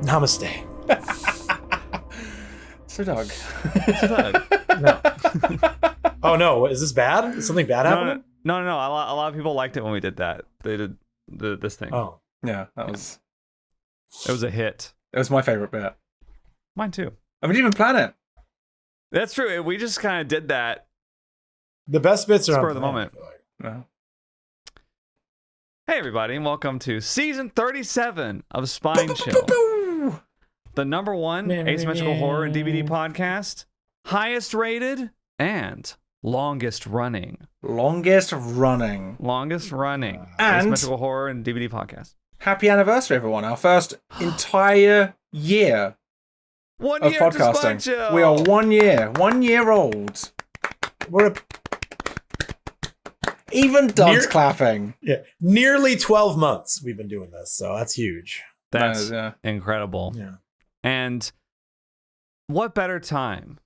Namaste. So Doug. No. Oh no, is this bad? Is something bad happening? No. A lot of people liked it when we did that. They did this thing. Oh. Yeah, it was a hit. It was my favorite bit. Mine too. I didn't even plan it. That's true. We just kind of did that. The best bits are Spur on of the plan, moment. I feel like. No. Hey everybody, and welcome to season 37 of Spine Chill, the number one asymmetrical horror and DVD podcast, highest rated and longest running And asymmetrical horror and DVD podcast. happy anniversary, everyone. Our first entire year 1 of year to Spine podcasting. Chill. We are 1 year old. We're Even Doug's clapping. nearly 12 months we've been doing this, so that's huge. That's Yeah. incredible. Yeah. And what better time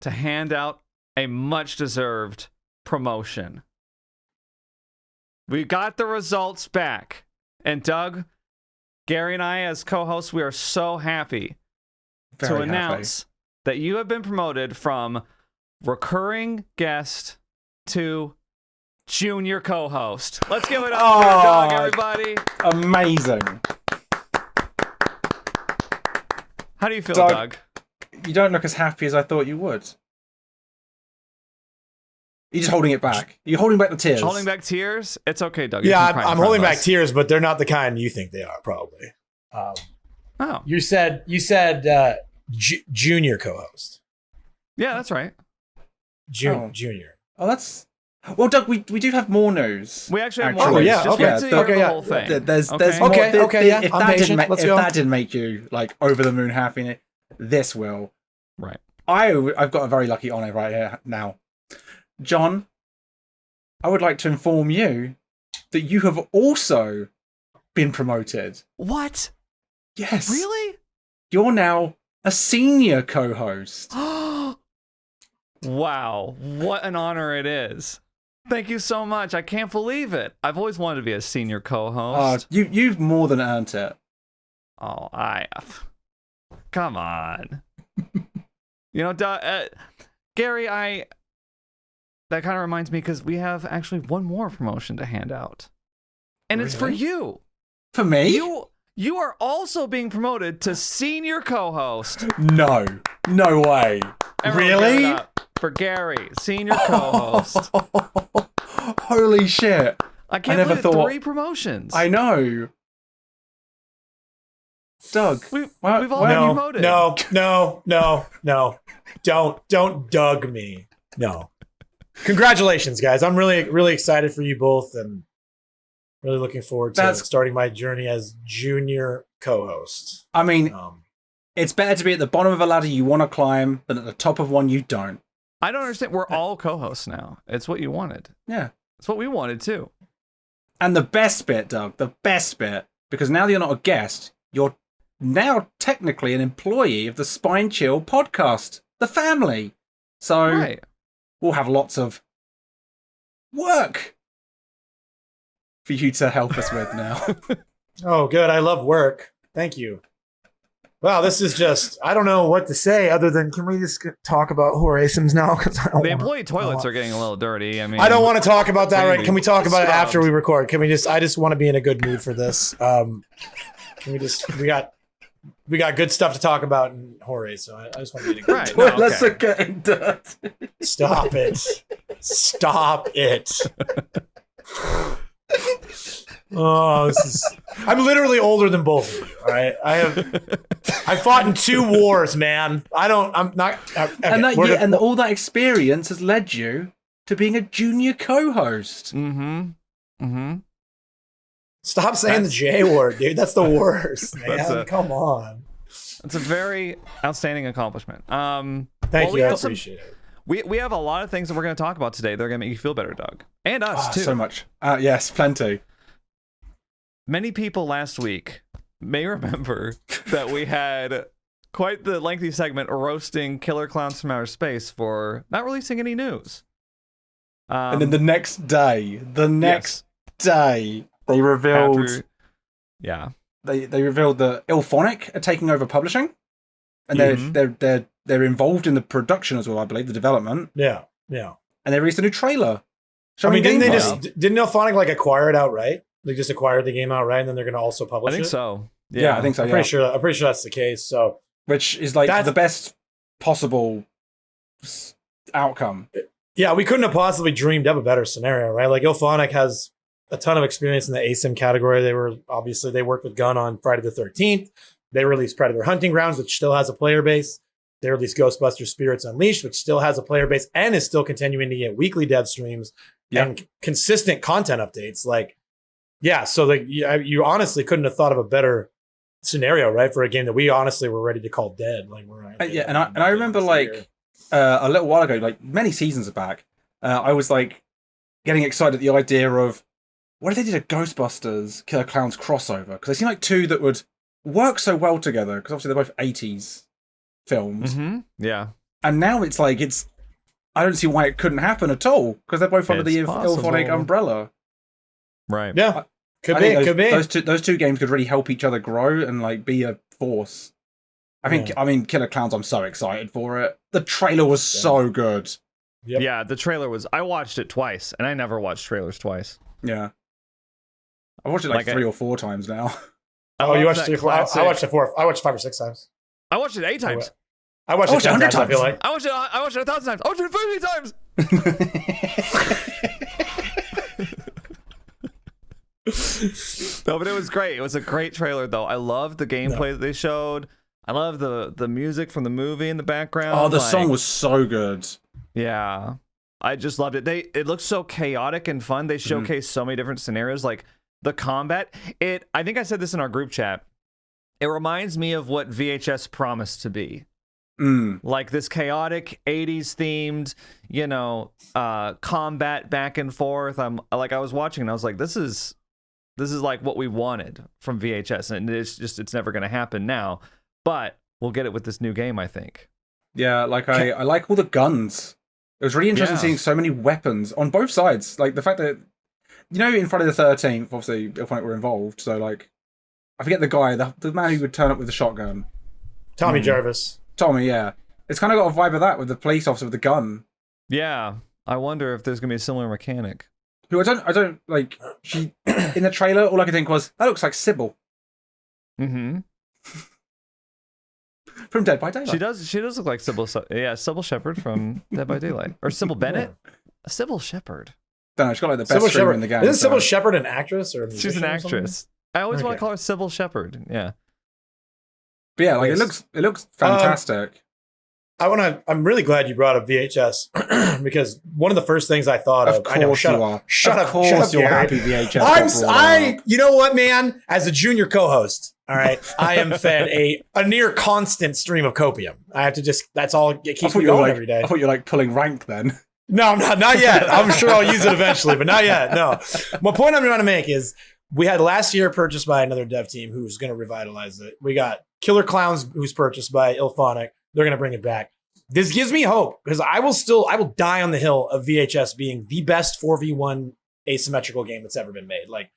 to hand out a much-deserved promotion? We got the results back. And Doug, Gary, and I, as co-hosts, we are so happy Very to announce happy. that you have been promoted from recurring guest to junior co-host. Let's give it up for Doug, everybody. Amazing. How do you feel, Doug, Doug? You don't look as happy as I thought you would. You're just holding it back. You're holding back the tears. Holding back tears? It's okay, Doug. Yeah, You can cry in I'm front holding of back us. tears, but they're not the kind you think they are, probably. Oh, You said junior co-host. yeah, that's right. Junior. Oh, that's... Well, Doug, we do have more news. We actually have Actually. more. Oh, yeah, Just okay. wait till you Okay, hear yeah. the whole thing. There's Okay. more. Okay, yeah, If I'm that patient. Let's go. that didn't make you like over the moon happy, this will. Right. I've got a very lucky honor right here now, John. I would like to inform you that you have also been promoted. What? Yes. Really? You're now a senior co-host. Wow, what an honor it is. Thank you so much. I can't believe it. I've always wanted to be a senior co-host. You've more than earned it. Oh, come on. You know, Gary, that kind of reminds me because we have actually one more promotion to hand out. And it's for Really? you. For me? You are also being promoted to senior co-host. No way. Everyone Really? give it up for Gary, senior co-host. Holy shit. I can't never believe it. thought- 3 promotions. I know. Doug, We've why- all why- been No, promoted. no. Don't Doug me. No. Congratulations, guys. I'm really excited for you both and really looking forward to starting my journey as junior co-host. I mean, it's better to be at the bottom of a ladder you want to climb than at the top of one you don't. I don't understand. We're all co-hosts now. It's what you wanted. Yeah. It's what we wanted too. And the best bit, Doug, because now that you're not a guest, you're now technically an employee of the Spine Chill podcast, the family. So Right. we'll have lots of work for you to help us with now. Oh, good. I love work. Thank you. Wow, this is just, I don't know what to say other than, can we just talk about horror asums now? Because The employee toilets are getting a little dirty. I mean, I don't want to talk about that, right? Can we talk about it Stop. after we record? Can we just, I just want to be in a good mood for this. Can we just, we got good stuff to talk about in horror, so I just want to be in a good Right. mood. No, Let's okay. get getting dirty. Stop it. Stop it. Oh, this is, I'm literally older than both of you, all right? I fought in 2 wars, man. I'm not, okay, And all that experience has led you to being a junior co-host. stop saying the J word, dude. That's the worst, That's man. a- Come on. It's a very outstanding accomplishment. Thank you. I appreciate it. We have a lot of things that we're going to talk about today. They're going to make you feel better, Doug, and us too. So much. Yes, plenty. Many people last week may remember that we had quite the lengthy segment roasting killer clowns from outer space for not releasing any news. And then the next day, they revealed yeah, they revealed that Ilphonic are taking over publishing, and they're involved in the production as well. I believe the development. Yeah. And they released a new trailer. Didn't Ilphonic like acquire it outright? They just acquired the game outright, and then they're going to also publish it. I think so. Yeah, I think so. I'm pretty sure that's the case. So, which is like the best possible outcome. Yeah, we couldn't have possibly dreamed up a better scenario, right? Like Ilphonic has a ton of experience in the ASIM category. They worked with Gunn on Friday the 13th. They released Predator Hunting Grounds, which still has a player base. They released Ghostbusters Spirits Unleashed, which still has a player base and is still continuing to get weekly dev streams and consistent content updates. Like, yeah, so you honestly couldn't have thought of a better scenario, right, for a game that we honestly were ready to call dead. Like, I remember like a little while ago, like many seasons back, I was like getting excited at the idea of what if they did a Ghostbusters Killer Klowns crossover, because they seem like two that would work so well together, because obviously they're both 80s films. Yeah, and now it's like I don't see why it couldn't happen at all, because they're both under the Ilphonic umbrella. Right. Yeah. Could be. Those two games could really help each other grow and like be a force. I mean, Killer Klowns, I'm so excited for it. The trailer was so good. Yep. Yeah, the trailer was. I watched it twice, and I never watched trailers twice. Yeah. I watched it like 3 or 4 times now. Oh, you watched it 4? I watched it 4. I watched 5 or 6 times. I watched it 8 times. I watched it 10 times. I feel like I watched it 1,000 times. I watched it 50 times. No, but it was great. It was a great trailer, though. I loved the gameplay that they showed. I love the music from the movie in the background. Oh, the song was so good. Yeah, I just loved it. It looked so chaotic and fun. They showcased so many different scenarios, like the combat. I think I said this in our group chat. It reminds me of what VHS promised to be. Like this chaotic 80s themed, combat back and forth. I was watching and I was like, this is like what we wanted from VHS, and it's never going to happen now, but we'll get it with this new game, I think. Yeah, like I like all the guns. It was really interesting seeing so many weapons on both sides. Like the fact that, in Friday the 13th, obviously Ilphonic were involved, so like, I forget the guy, the man who would turn up with the shotgun. Tommy Jarvis. Tommy, yeah. It's kind of got a vibe of that with the police officer with the gun. Yeah. I wonder if there's going to be a similar mechanic. Who I don't like, she, in the trailer, all I could think was, that looks like Sybil. From Dead by Daylight. She does look like Sybil. Yeah, Sybil Shepherd from Dead by Daylight. Or Sybil Bennett? Sybil Shepherd. Don't know, she's got like the best screamer in the game. Isn't Sybil Shepherd an actress or a musician? She's an actress. I always want to call her Sybil Shepherd. Yeah. But yeah, like it looks fantastic. I'm really glad you brought up VHS because one of the first things I thought of. I know, shut up, you're happy VHS. You know what, man? As a junior co-host, all right, I am fed a near constant stream of copium. I have to that's all. It keeps me going every day. I thought you were like pulling rank then. No, I'm not yet. I'm sure I'll use it eventually, but not yet. No. My point I'm trying to make is we had last year purchased by another dev team who's going to revitalize it. We got Killer Klowns, who's purchased by Ilphonic. They're going to bring it back. This gives me hope because I will die on the hill of VHS being the best 4v1 asymmetrical game that's ever been made. Like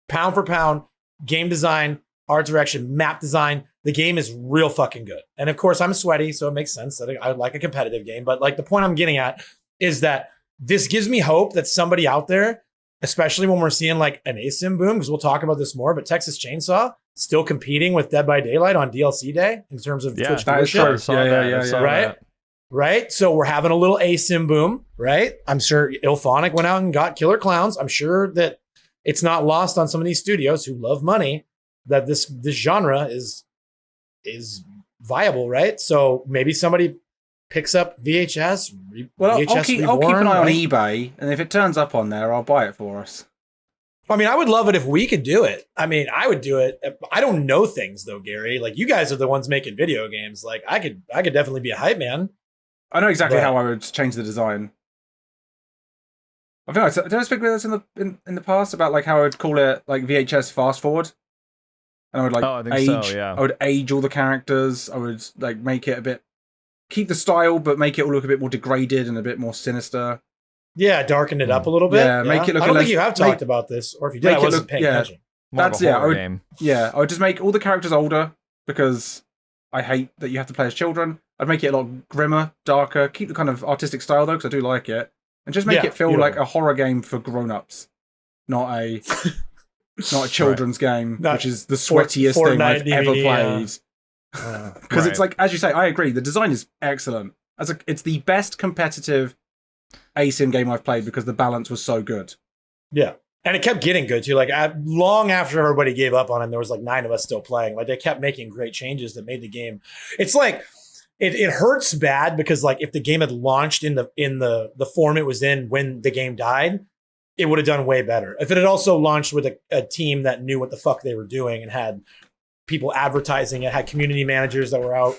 pound for pound, game design, art direction, map design. The game is real fucking good. And of course I'm sweaty, so it makes sense that I like a competitive game. But like the point I'm getting at is that this gives me hope that somebody out there, especially when we're seeing like an ASIM boom, because we'll talk about this more, but Texas Chainsaw still competing with Dead by Daylight on DLC day in terms of Twitch viewership. Yeah, right? Right? So we're having a little ASIM boom, right? I'm sure Ilphonic went out and got Killer Klowns. I'm sure that it's not lost on some of these studios who love money that this genre is viable, right? So maybe somebody picks up VHS. Well, VHS I'll keep an eye on eBay, and if it turns up on there, I'll buy it for us. I mean, I would love it if we could do it. I mean, I would do it. I don't know things though, Gary. Like you guys are the ones making video games. Like I could definitely be a hype man. I know exactly how I would change the design. I think did I speak with this in the past about like how I would call it like VHS fast forward, and I would like I would age all the characters. I would like make it keep the style, but make it all look a bit more degraded and a bit more sinister. Yeah, darken it up a little bit. Yeah, make it look. I don't think you have talked about this, or if you did, I wasn't paying attention. That's I would just make all the characters older because I hate that you have to play as children. I'd make it a lot grimmer, darker, keep the kind of artistic style though, because I do like it, and just make it feel like a horror game for grown-ups, not a children's game, which is the sweatiest thing I've ever played. Because it's like, as you say, I agree. The design is excellent. It's the best competitive ASIM game I've played because the balance was so good. Yeah. And it kept getting good too. Like long after everybody gave up on it, there was like 9 of us still playing. Like they kept making great changes that made the game. It's like it hurts bad because like if the game had launched in the form it was in when the game died, it would have done way better. If it had also launched with a team that knew what the fuck they were doing and had people advertising it, had community managers that were out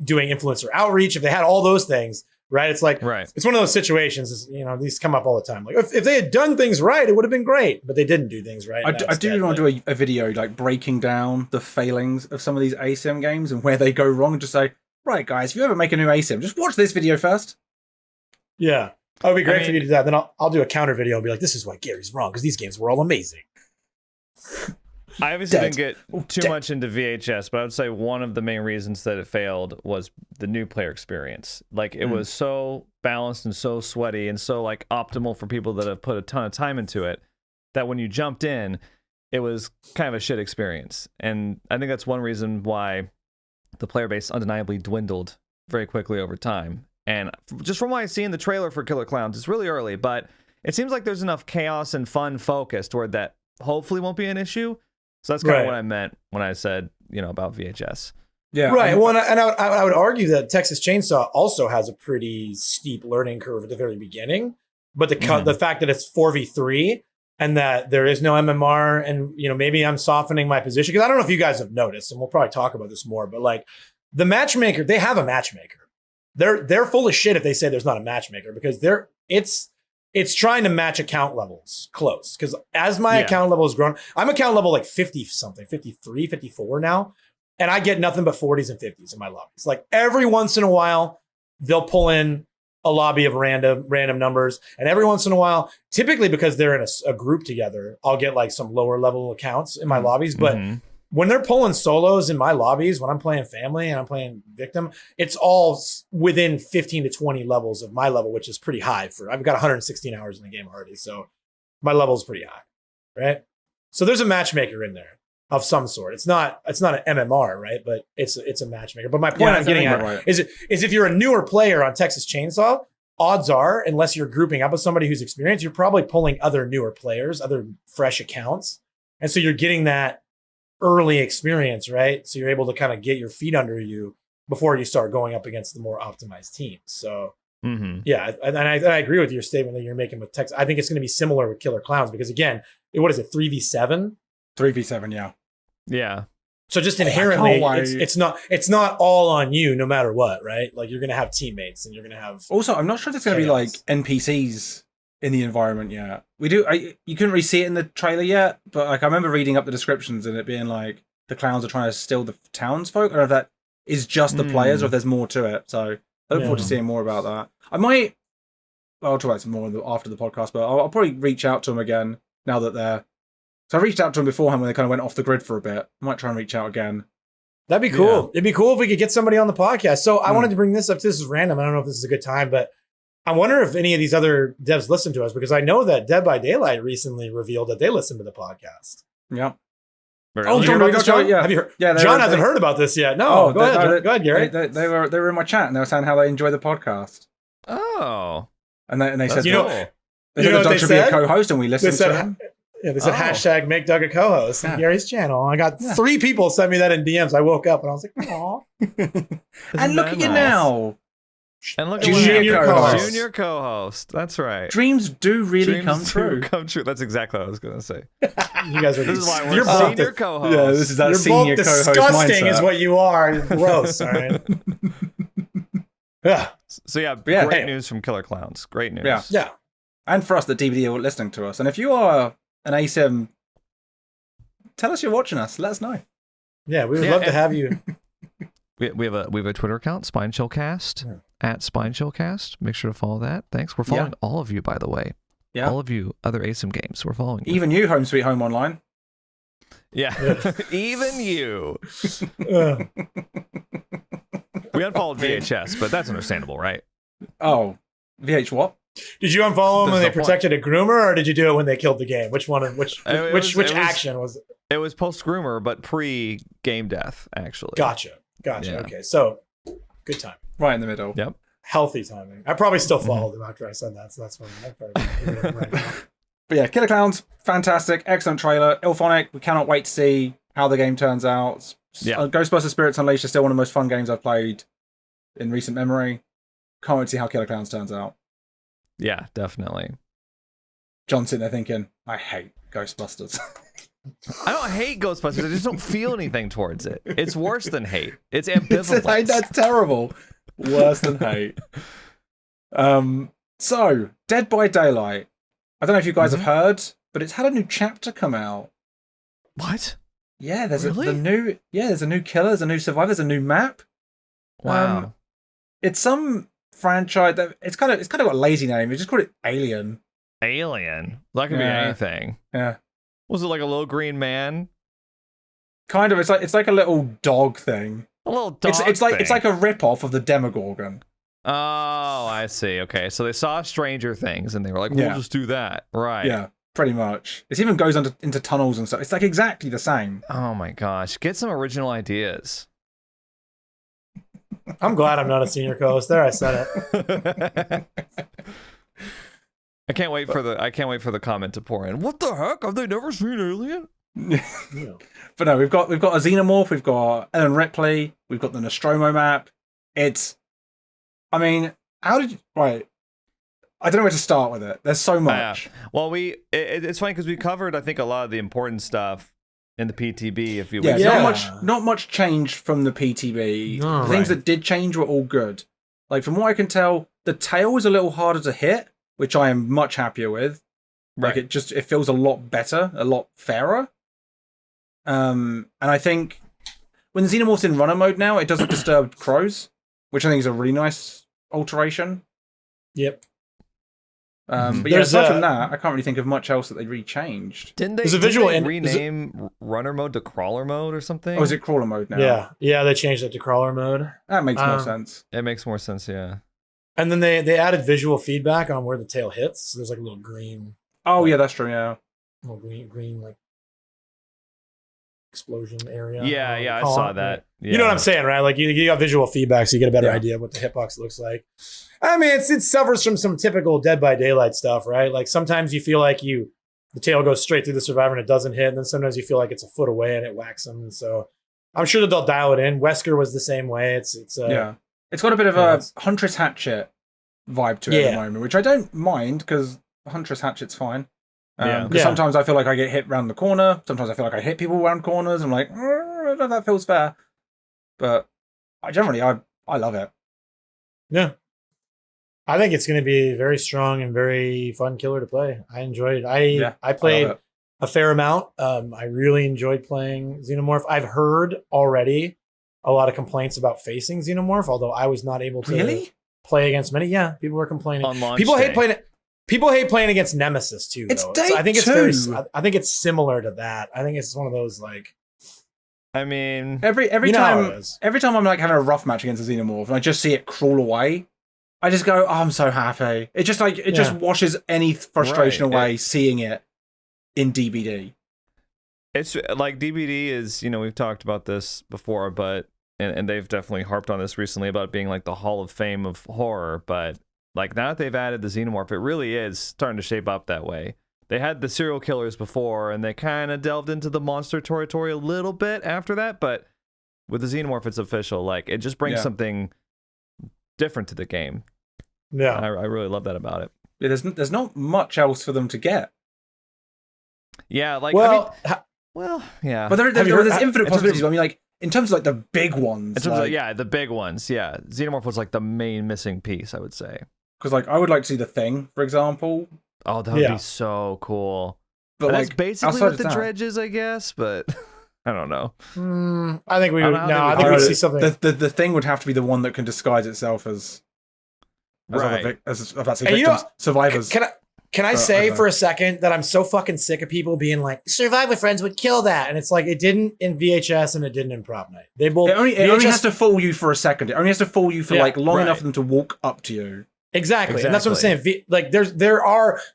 doing influencer outreach, if they had all those things, right? It's like, it's one of those situations, these come up all the time. Like if they had done things right, it would have been great, but they didn't do things right. I do want to do a video like breaking down the failings of some of these ASIM games and where they go wrong and just say, right guys, if you ever make a new ASIM, just watch this video first. Yeah. It would be great for you to do that. Then I'll do a counter video and be like, this is why Gary's wrong, because these games were all amazing. I obviously didn't get too much into VHS, but I would say one of the main reasons that it failed was the new player experience. Like it was so balanced and so sweaty and so like optimal for people that have put a ton of time into it that when you jumped in, it was kind of a shit experience. And I think that's one reason why the player base undeniably dwindled very quickly over time. And just from what I see in the trailer for Killer Klowns, it's really early, but it seems like there's enough chaos and fun focus toward that hopefully won't be an issue. So that's kind of what I meant when I said, about VHS. Yeah. Right. Well, and I would argue that Texas Chainsaw also has a pretty steep learning curve at the very beginning. But the fact that it's 4v3 and that there is no MMR and, maybe I'm softening my position because I don't know if you guys have noticed, and we'll probably talk about this more, but like the matchmaker, they have a matchmaker. They're full of shit if they say there's not a matchmaker because it's trying to match account levels close. Because as my account level has grown, I'm account level like 50 something, 53, 54 now. And I get nothing but 40s and 50s in my lobbies. Like every once in a while, they'll pull in a lobby of random numbers. And every once in a while, typically because they're in a group together, I'll get like some lower level accounts in my lobbies. But when they're pulling solos in my lobbies, when I'm playing family and I'm playing victim, it's all within 15 to 20 levels of my level, which is pretty high I've got 116 hours in the game already. So my level is pretty high, right? So there's a matchmaker in there of some sort. It's not an MMR, right? But it's a matchmaker. But my point I'm getting at is if you're a newer player on Texas Chainsaw, odds are, unless you're grouping up with somebody who's experienced, you're probably pulling other newer players, other fresh accounts. And so you're getting that early experience, right? So you're able to kind of get your feet under you before you start going up against the more optimized teams. So yeah, and I agree with your statement that you're making with Texas. I think it's going to be similar with Killer Klowns because again, what is it, 3v7? 3v7, yeah. So just inherently, it's not all on you, no matter what, right? Like you're going to have teammates and you're going to have. Also, I'm not sure there's going to be like NPCs in the environment yet. You couldn't really see it in the trailer yet, but like I remember reading up the descriptions and it being like the clowns are trying to steal the townsfolk. I don't know if that is just the players or if there's more to it. So I look forward to seeing more about that. I'll talk about some more after the podcast, but I'll probably reach out to them again now that so I reached out to them beforehand when they kind of went off the grid for a bit. I might try and reach out again. That'd be cool. Yeah. It'd be cool if we could get somebody on the podcast. So I wanted to bring this up. This is random. I don't know if this is a good time, but I wonder if any of these other devs listen to us because I know that Dead by Daylight recently revealed that they listen to the podcast. Yeah. Oh, John, have you heard? Yeah, John hasn't heard about this yet. No, go ahead, Gary. They were in my chat and they were saying how they enjoy the podcast. Oh, and they said, they said that Doug should be a co-host, and we listened to him. Yeah, they said hashtag make Doug a co-host on Gary's channel. I got 3 people sent me that in DMs. I woke up and I was like, aw. And look at you now. And look at Junior co-host. That's right. Dreams do really come true. That's exactly what I was going to say. You guys are. This is why we're senior co-host. Yeah, this is that senior co-host mindset. Disgusting is what you are. You're gross. All right. Yeah. So great news from Killer Klowns. Great news. Yeah. And for us, the DVD are listening to us. And if you are an ASIM, tell us you're watching us. Let us know. Yeah, we would love to have you. We have a Twitter account, Spine Chillcast, at Spine Chillcast. Make sure to follow that. Thanks. We're following all of you, by the way. Yeah. All of you, other ASIM games. We're following you. Even you, Home Sweet Home Online. Yeah. Even you. We unfollowed VHS, but that's understandable, right? Oh, VH what? Did you unfollow them when they protected a groomer, or did you do it when they killed the game? Which one? Which action was it? It was post groomer, but pre game death, actually. Gotcha. Yeah. Okay, so good time. Right in the middle. Yep. Healthy timing. I probably still followed them after I said that, so that's fine. Right now. But yeah, Killer Klowns, fantastic, excellent trailer. Ilphonic, we cannot wait to see how the game turns out. Yeah. Ghostbusters Spirits Unleashed is still one of the most fun games I've played in recent memory. Can't wait to see how Killer Klowns turns out. Yeah, definitely. John's sitting there thinking, I hate Ghostbusters. I don't hate Ghostbusters. I just don't feel anything towards it. It's worse than hate. It's ambivalent. That's terrible. Worse than hate. So, Dead by Daylight. I don't know if you guys have heard, but it's had a new chapter come out. What? Yeah, there's a new killer, there's a new survivor, there's a new map. Wow. It's some franchise that it's kind of got a lazy name. You just call it Alien. Alien. That could be anything. Yeah. Was it like a little green man? Kind of. It's like a little dog thing. A little dog. It's like a rip-off of the Demogorgon. Oh, I see. Okay, so they saw Stranger Things and they were like, "We'll just do that." Right. Yeah, pretty much. It even goes into tunnels and stuff. It's like exactly the same. Oh my gosh, get some original ideas. I'm glad I'm not a senior co-host. There, I said it. I can't wait for the comment to pour in. What the heck? Have they never seen Alien? Yeah. But no, we've got a Xenomorph, we've got Ellen Ripley, we've got the Nostromo map. I mean, right? I don't know where to start with it. There's so much. Well, it's funny because we covered, I think, a lot of the important stuff in the PTB a few weeks ago. Not much changed from the PTB. The things that did change were all good. Like, from what I can tell, the tail was a little harder to hit, which I am much happier with. Like, it feels a lot better, a lot fairer. And I think when the Xenomorph's in runner mode now, it doesn't disturb crows, which I think is a really nice alteration. Yep. But yeah, aside from that, I can't really think of much else that they really changed. Didn't they rename runner mode to crawler mode or something? Oh, is it crawler mode now? Yeah, they changed it to crawler mode. That makes more sense. It makes more sense, yeah. And then they added visual feedback on where the tail hits. So there's like a little green. Oh, yeah, that's true, yeah. Little green like explosion area. Yeah, I saw that. Yeah. You know what I'm saying, right? Like you got visual feedback, so you get a better idea of what the hitbox looks like. I mean, it suffers from some typical Dead by Daylight stuff, right? Like sometimes you feel like the tail goes straight through the survivor and it doesn't hit, and then sometimes you feel like it's a foot away and it whacks them. And so I'm sure that they'll dial it in. Wesker was the same way. It's got a bit of a Huntress Hatchet vibe to it at the moment, which I don't mind because Huntress Hatchet's fine. Because sometimes I feel like I get hit round the corner. Sometimes I feel like I hit people around corners. I'm like, that feels fair. But I love it. Yeah. I think it's going to be very strong and very fun killer to play. I enjoyed it. I played a fair amount. I really enjoyed playing Xenomorph. I've heard already a lot of complaints about facing Xenomorph, although I was not able to play against many. Yeah, people were complaining. People hate playing it. People hate playing against Nemesis too. It's though. day so I think two. I think it's similar to that. I think it's one of those like. I mean, every time I'm like having a rough match against a Xenomorph and I just see it crawl away, I just go, "Oh, I'm so happy." It just just washes any frustration away seeing it in DBD. It's like DBD is, we've talked about this before, but and they've definitely harped on this recently about being like the Hall of Fame of horror, but. Like, now that they've added the Xenomorph, it really is starting to shape up that way. They had the serial killers before, and they kind of delved into the monster territory a little bit after that, but with the Xenomorph, it's official. Like, it just brings something different to the game. Yeah. I really love that about it. Yeah, there's not much else for them to get. Yeah, like, yeah. But there's infinite possibilities. I mean, like, in terms of, like, the big ones. In terms of, the big ones, yeah. Xenomorph was, like, the main missing piece, I would say. Because, like, I would like to see the Thing, for example. Oh, that would be so cool. But that's basically what the Dredge is, I guess, but I don't know. I think we would. I think we'd see something. The Thing would have to be the one that can disguise itself as right. as survivors. Can I say for a second that I'm so fucking sick of people being like, Survivor Friends would kill that. And it's like, it didn't in VHS and it didn't in Prop Night. They both. It only has to fool you for a second. It only has to fool you for like long enough for them to walk up to you. Exactly. And that's what I'm saying. Like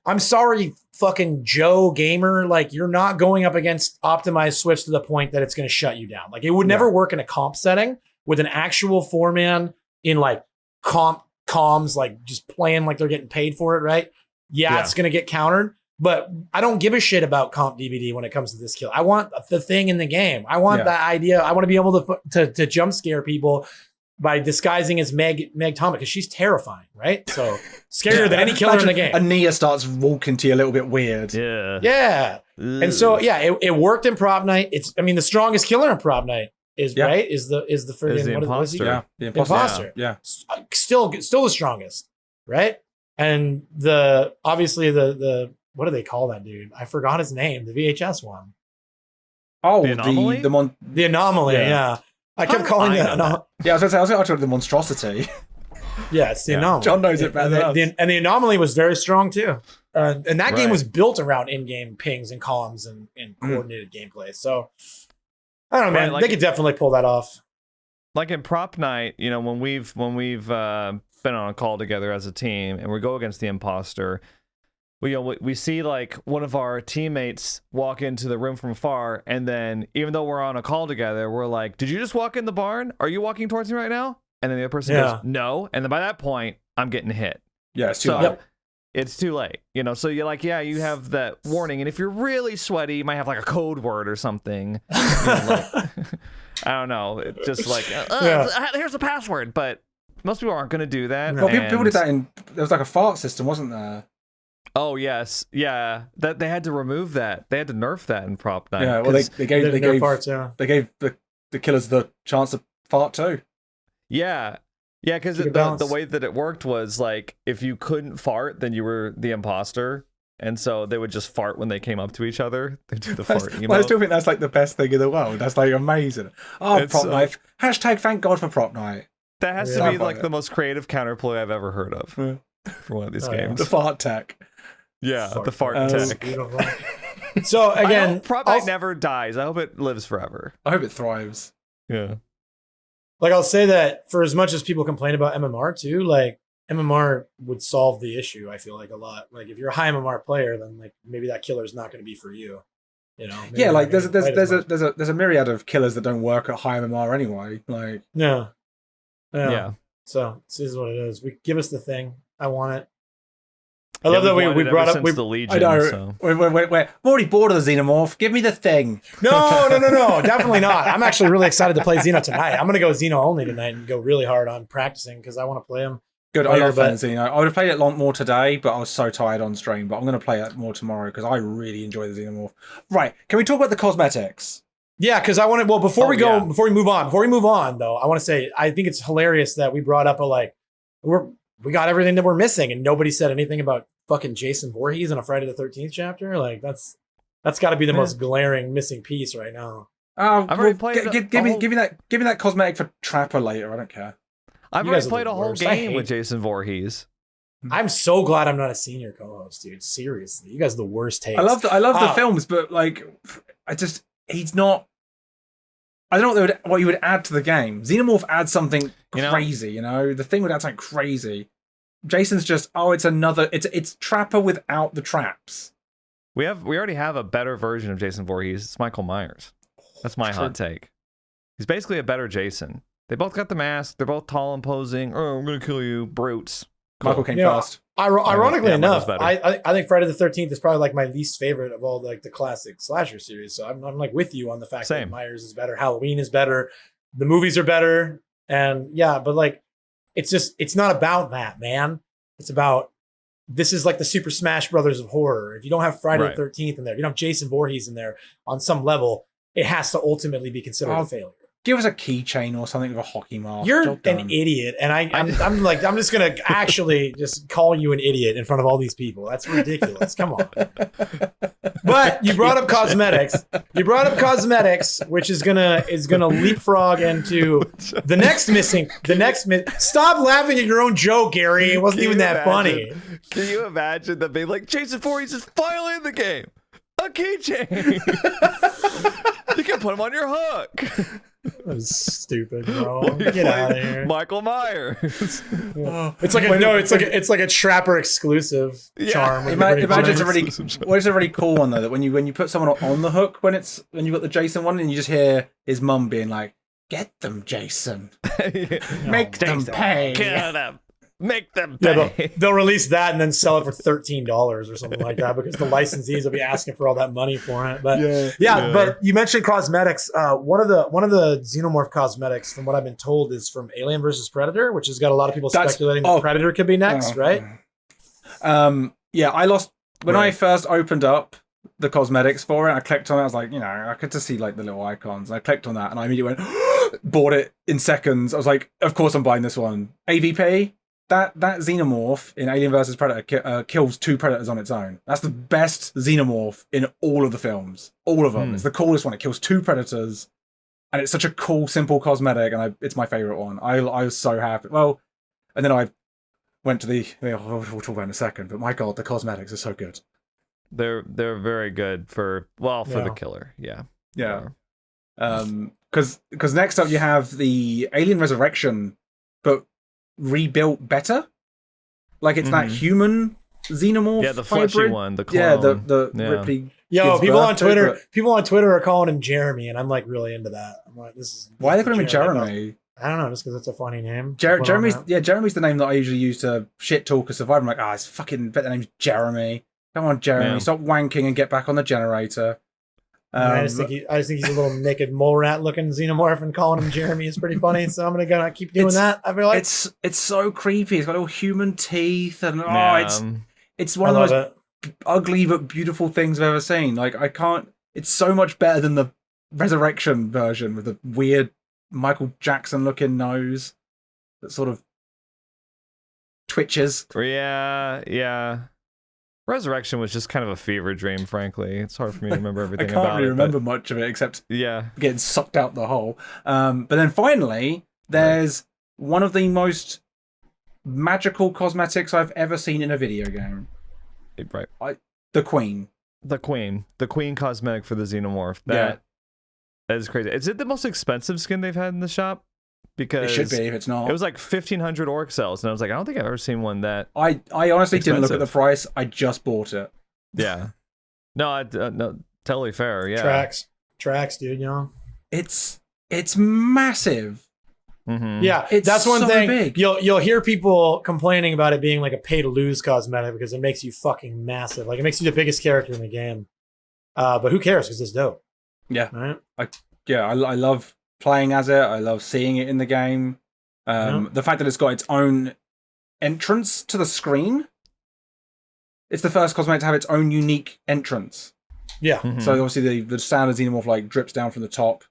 I'm sorry, fucking Joe Gamer. Like you're not going up against optimized Swifts to the point that it's going to shut you down. Like it would never work in a comp setting with an actual 4-man in like comms, like just playing like they're getting paid for it. Right. Yeah, it's going to get countered, but I don't give a shit about comp DVD when it comes to this kill. I want the thing in the game. I want that idea. I want to be able to jump scare people by disguising as Meg Thomas because she's terrifying, right? So scarier than any killer in the game. And Nia starts walking to you a little bit weird. Yeah. And so it worked in Prop Night. The strongest killer in Prop Night is the friggin' imposter. The imposter. Yeah. Still the strongest, right? And obviously the what do they call that dude? I forgot his name. The VHS one. Oh, the anomaly. The anomaly. Yeah. I kept calling it. Yeah, I was going to say the monstrosity. Yeah, it's the anomaly. John knows it better. And the anomaly was very strong too. And that game was built around in-game pings and columns and coordinated gameplay. So I don't know, man. They could definitely pull that off. Like in Prop Night, when we've been on a call together as a team and we go against the imposter, we see like one of our teammates walk into the room from far, and then even though we're on a call together, we're like, did you just walk in the barn? Are you walking towards me right now? And then the other person goes, no. And then by that point, I'm getting hit. Yeah, it's too late. It's too late. So you're like, yeah, you have that warning. And if you're really sweaty, you might have like a code word or something. I don't know. It's just like, here's the password. But most people aren't going to do that. Well, people did that there was like a fart system, wasn't there? Oh, yes. Yeah. That they had to remove that. They had to nerf that in Prop Night. Yeah, well, they gave the killers the chance to fart too. Yeah. Yeah, because the way that it worked was like, if you couldn't fart, then you were the imposter. And so they would just fart when they came up to each other. They do the fart emote. Well, I still think that's like the best thing in the world. That's like amazing. Oh, Prop Night. Hashtag thank God for Prop Night. That has to be like the most creative counterplay I've ever heard of for one of these games. The fart tech. Yeah, the fart tech. So again, Prop Night never dies. I hope it lives forever. I hope it thrives. Yeah. Like I'll say that for as much as people complain about MMR too, like MMR would solve the issue. I feel like a lot. Like if you're a high MMR player, then like maybe that killer is not going to be for you. Yeah, like there's a myriad of killers that don't work at high MMR anyway. Like yeah. So this is what it is. Give us the thing. I want it. I love that we brought up the Legion. I know. So. Wait. I'm already bored of the Xenomorph. Give me the thing. No. Definitely not. I'm actually really excited to play Xeno tonight. I'm going to go Xeno only tonight and go really hard on practicing because I want to play him. Good. I love playing Xeno. I would have played it a lot more today, but I was so tired on stream. But I'm going to play it more tomorrow because I really enjoy the Xenomorph. Right. Can we talk about the cosmetics? Yeah, because I want to. Well, before we move on, though, I want to say I think it's hilarious that we brought up we got everything that we're missing, and nobody said anything about fucking Jason Voorhees in a Friday the 13th chapter. Like that's got to be the most glaring missing piece right now. Oh, I've already played. Give me that cosmetic for Trapper later. I don't care. I've already played a whole game with Jason Voorhees. I'm so glad I'm not a senior co-host, dude. Seriously, you guys are the worst takes. I love the films, but like, he's not. I don't know what you would add to the game. Xenomorph adds something crazy, The thing would add something crazy. Jason's just it's Trapper without the traps. We already have a better version of Jason Voorhees. It's Michael Myers. That's my hot take. He's basically a better Jason. They both got the mask. They're both tall and posing. Oh, I'm gonna kill you, brutes. Cool. Michael came first. Ironically enough, I think Friday the 13th is probably like my least favorite of all the classic slasher series. So I'm like with you on the fact that Myers is better, Halloween is better, the movies are better, and but like it's not about that, man. It's about this is like the Super Smash Brothers of horror. If you don't have Friday the 13th in there, if you don't have Jason Voorhees in there on some level, it has to ultimately be considered a failure. Give us a keychain or something with a hockey mark. You're an idiot, and I'm just gonna actually just call you an idiot in front of all these people. That's ridiculous. Come on. But you brought up cosmetics. Which is gonna leapfrog into the next missing. Stop laughing at your own joke, Gary. It wasn't even that funny. Can you imagine them being like, Jason Voorhees is finally in the game? A keychain. You can put him on your hook. That was stupid, bro. Get out of here. Michael Myers. It's like a Trapper exclusive charm. Imagine it's a really cool one though, that when you put someone on the hook when you've got the Jason one and you just hear his mum being like, "Get them, Jason. Make them pay. Kill them. Make them pay." Yeah, they'll release that and then sell it for $13 or something like that because the licensees will be asking for all that money for it. But but you mentioned cosmetics. One of the Xenomorph cosmetics, from what I've been told, is from Alien versus Predator, which has got a lot of people speculating that Predator could be next, right? I lost when I first opened up the cosmetics for it. I clicked on it. I was like, I could just see like the little icons. I clicked on that and I immediately went, bought it in seconds. I was like, of course I'm buying this one. AVP. That Xenomorph in Alien vs Predator kills 2 predators on its own. That's the best Xenomorph in all of the films. All of them. It's the coolest one. It kills 2 predators, and it's such a cool, simple cosmetic, and it's my favorite one. I was so happy. Well, and then I went to we'll talk about it in a second, but my God, the cosmetics are so good. They're very good for the killer. Yeah. Because next up you have the Alien Resurrection, but rebuilt better, like it's that human Xenomorph, the fleshy hybrid one, the clone. the Ripley. People on Twitter are calling him Jeremy, and I'm like really into that. I'm like, why are they calling him Jeremy? I don't know, just because it's a funny name. Jeremy's the name that I usually use to shit talk a survivor. I'm like, it's fucking bet the name's Jeremy. Come on, Jeremy, stop wanking and get back on the generator. I just think he's a little naked mole rat looking Xenomorph, and calling him Jeremy is pretty funny. So I'm gonna keep doing that. I feel like it's so creepy. It's got all human teeth, and it's one of the most ugly but beautiful things I've ever seen. Like it's so much better than the Resurrection version with the weird Michael Jackson looking nose that sort of twitches. Yeah. Resurrection was just kind of a fever dream, frankly. It's hard for me to remember everything about it. I can't really remember much of it except getting sucked out the hole. But then finally, there's one of the most magical cosmetics I've ever seen in a video game. Right. The Queen. The Queen cosmetic for the Xenomorph. That is crazy. Is it the most expensive skin they've had in the shop? Because it should be if it's not. It was like 1,500 orc cells, and I was like, I don't think I've ever seen one that. I honestly didn't look at the price. I just bought it. Yeah. No, totally fair. Yeah. Tracks, dude. It's massive. Mm-hmm. Yeah, that's one thing. Big. You'll hear people complaining about it being like a pay to lose cosmetic because it makes you fucking massive. Like it makes you the biggest character in the game. But who cares? Because it's dope. Yeah. Right? I love playing as it. I love seeing it in the game. The fact that it's got its own entrance to the screen. It's the first cosmetic to have its own unique entrance. Yeah. Mm-hmm. So obviously the standard Xenomorph like drips down from the top,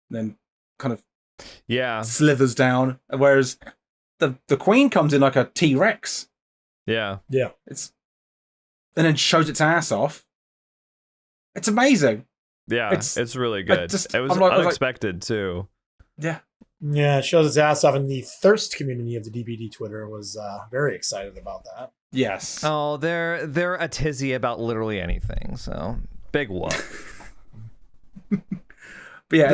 and then kind of slithers down. Whereas the Queen comes in like a T-Rex. Yeah. Yeah. And then shows its ass off. It's amazing. Yeah, it's really good. It was unexpected too. Yeah. Yeah, it shows its ass off, and the Thirst community of the DBD Twitter was very excited about that. Yes. Oh, they're a tizzy about literally anything. So big whoop. But yeah,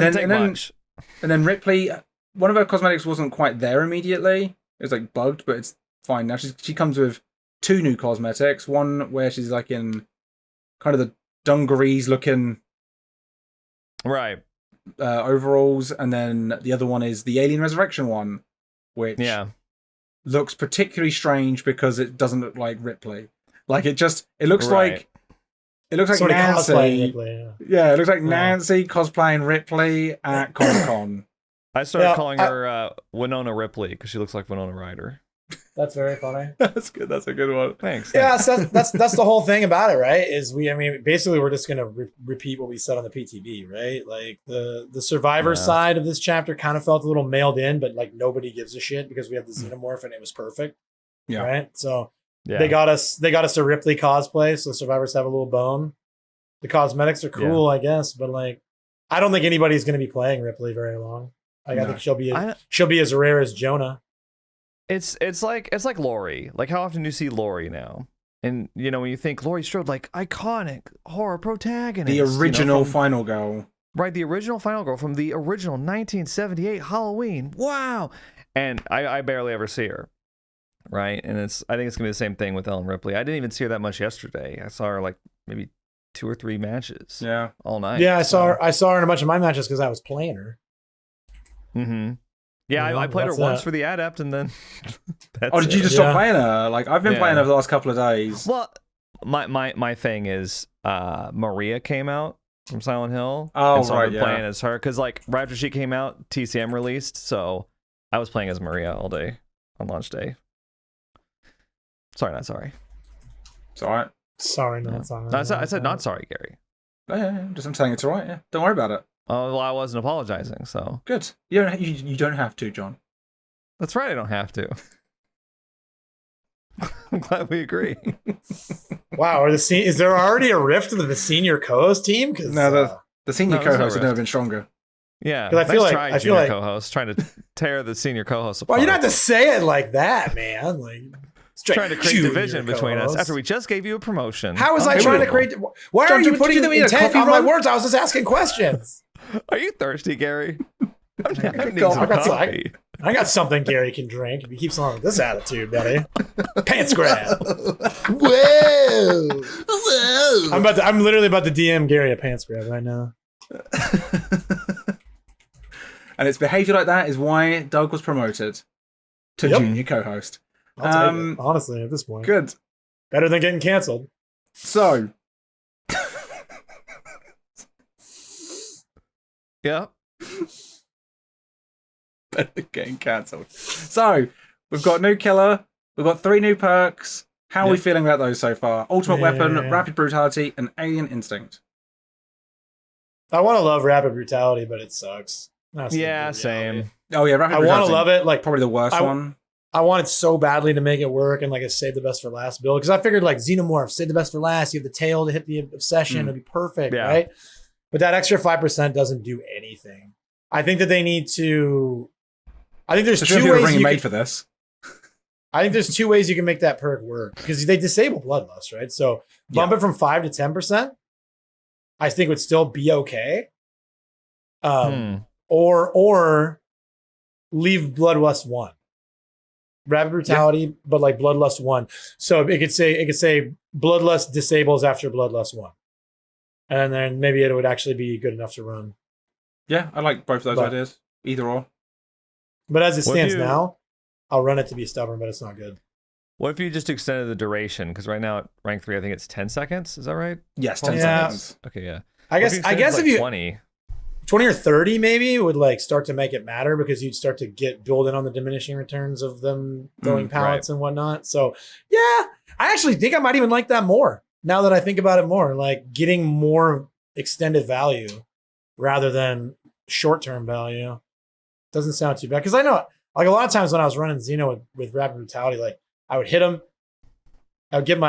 and then Ripley, one of her cosmetics wasn't quite there immediately. It was like bugged, but it's fine now. She comes with 2 new cosmetics. One where she's like in kind of the dungarees looking overalls, and then the other one is the Alien Resurrection one, which looks particularly strange because it doesn't look like Ripley. Like it looks like Nancy. Ripley, it looks like Nancy cosplaying Ripley at Comic-Con. I started calling her Winona Ripley because she looks like Winona Ryder. That's very funny. That's good. That's a good one. Thanks. Yeah, so that's the whole thing about it, right? Is basically we're just gonna repeat what we said on the PTB, right? Like the survivor side of this chapter kind of felt a little mailed in, but like nobody gives a shit because we have the Xenomorph and it was perfect. Yeah. Right. So they got us a Ripley cosplay, so survivors have a little bone. The cosmetics are cool, I guess, but like I don't think anybody's gonna be playing Ripley very long. Like I think she'll be as rare as Jonah. It's like Lori. Like how often do you see Lori now? And, when you think Laurie Strode, like, iconic horror protagonist. The original final girl. Right, the original final girl from the original 1978 Halloween. Wow. And I barely ever see her. Right? And I think it's going to be the same thing with Ellen Ripley. I didn't even see her that much yesterday. I saw her, like, maybe 2 or 3 matches. Yeah. All night. Yeah, I saw her in a bunch of my matches because I was playing her. Mm-hmm. Yeah, I played her once for the Adept, and then did you just stop playing her? Like, I've been playing her the last couple of days. Well, my thing is Maria came out from Silent Hill. Oh, and so right, I've been playing as her because, like, right after she came out, TCM released, so I was playing as Maria all day on launch day. Sorry, not sorry. It's all right. Sorry, not sorry. No, I said not sorry, Gary. Yeah, I'm saying it's all right. Yeah, don't worry about it. Oh, well, I wasn't apologizing, so good. You don't have to, John. That's right. I don't have to. I'm glad we agree. Wow, is there already a rift with the senior co-host team? No, the senior co-hosts have never been stronger. Yeah, I feel like co-host trying to tear the senior co-host apart. Well, you don't have to say it like that, man. Like, trying to create division between us after we just gave you a promotion. How was I trying to create? Why are you putting intent on my words? I was just asking questions. Are you thirsty, Gary? I got something Gary can drink if he keeps on with this attitude, buddy. Pants grab. Whoa. I'm literally about to DM Gary a pants grab right now. And it's behavior like that is why Doug was promoted to junior co-host. I'll take it, honestly, at this point. Good. Better than getting canceled. So. Yeah. Better than getting cancelled. So, we've got new killer. We've got 3 new perks. How are we feeling about those so far? Ultimate Weapon, Rapid Brutality, and Alien Instinct. I want to love Rapid Brutality, but it sucks. Same. Oh, yeah, Rapid Brutality. I want to love it. Like, probably the worst one. I wanted so badly to make it work and like a save the best for last build because I figured like Xenomorph, save the best for last. You have the tail to hit the obsession, it'd be perfect, right? But that extra 5% doesn't do anything. I think that they need to. I think there's 2 ways you made for this. I think there's 2 ways you can make that perk work because they disable Bloodlust, right? So bump it from 5 to 10%. I think would still be okay. Or leave Bloodlust 1. Rapid Brutality, but like Bloodlust 1. So it could say Bloodlust disables after Bloodlust 1. And then maybe it would actually be good enough to run. Yeah, I like both of those ideas. Either or. But as it stands now, I'll run it to be stubborn, but it's not good. What if you just extended the duration? Because right now at rank 3, I think it's 10 seconds. Is that right? Yes, 10 seconds. Okay, yeah. I guess if you 20 or 30 maybe would like start to make it matter because you'd start to get building on the diminishing returns of them throwing pallets and whatnot. So yeah, I actually think I might even like that more now that I think about it more, like getting more extended value rather than short-term value. Doesn't sound too bad. Because I know like a lot of times when I was running Xeno with Rapid Brutality, like I would hit him, I would get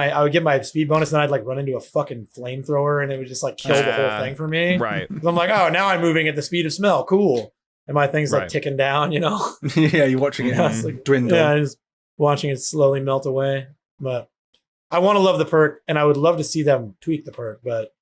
my speed bonus, and then I'd like run into a fucking flamethrower, and it would just like kill the whole thing for me. Right. I'm like, oh, now I'm moving at the speed of smell. Cool. And my thing's like ticking down, you know? Yeah, you're watching it like, dwindle. Yeah, just watching it slowly melt away. But I want to love the perk, and I would love to see them tweak the perk, but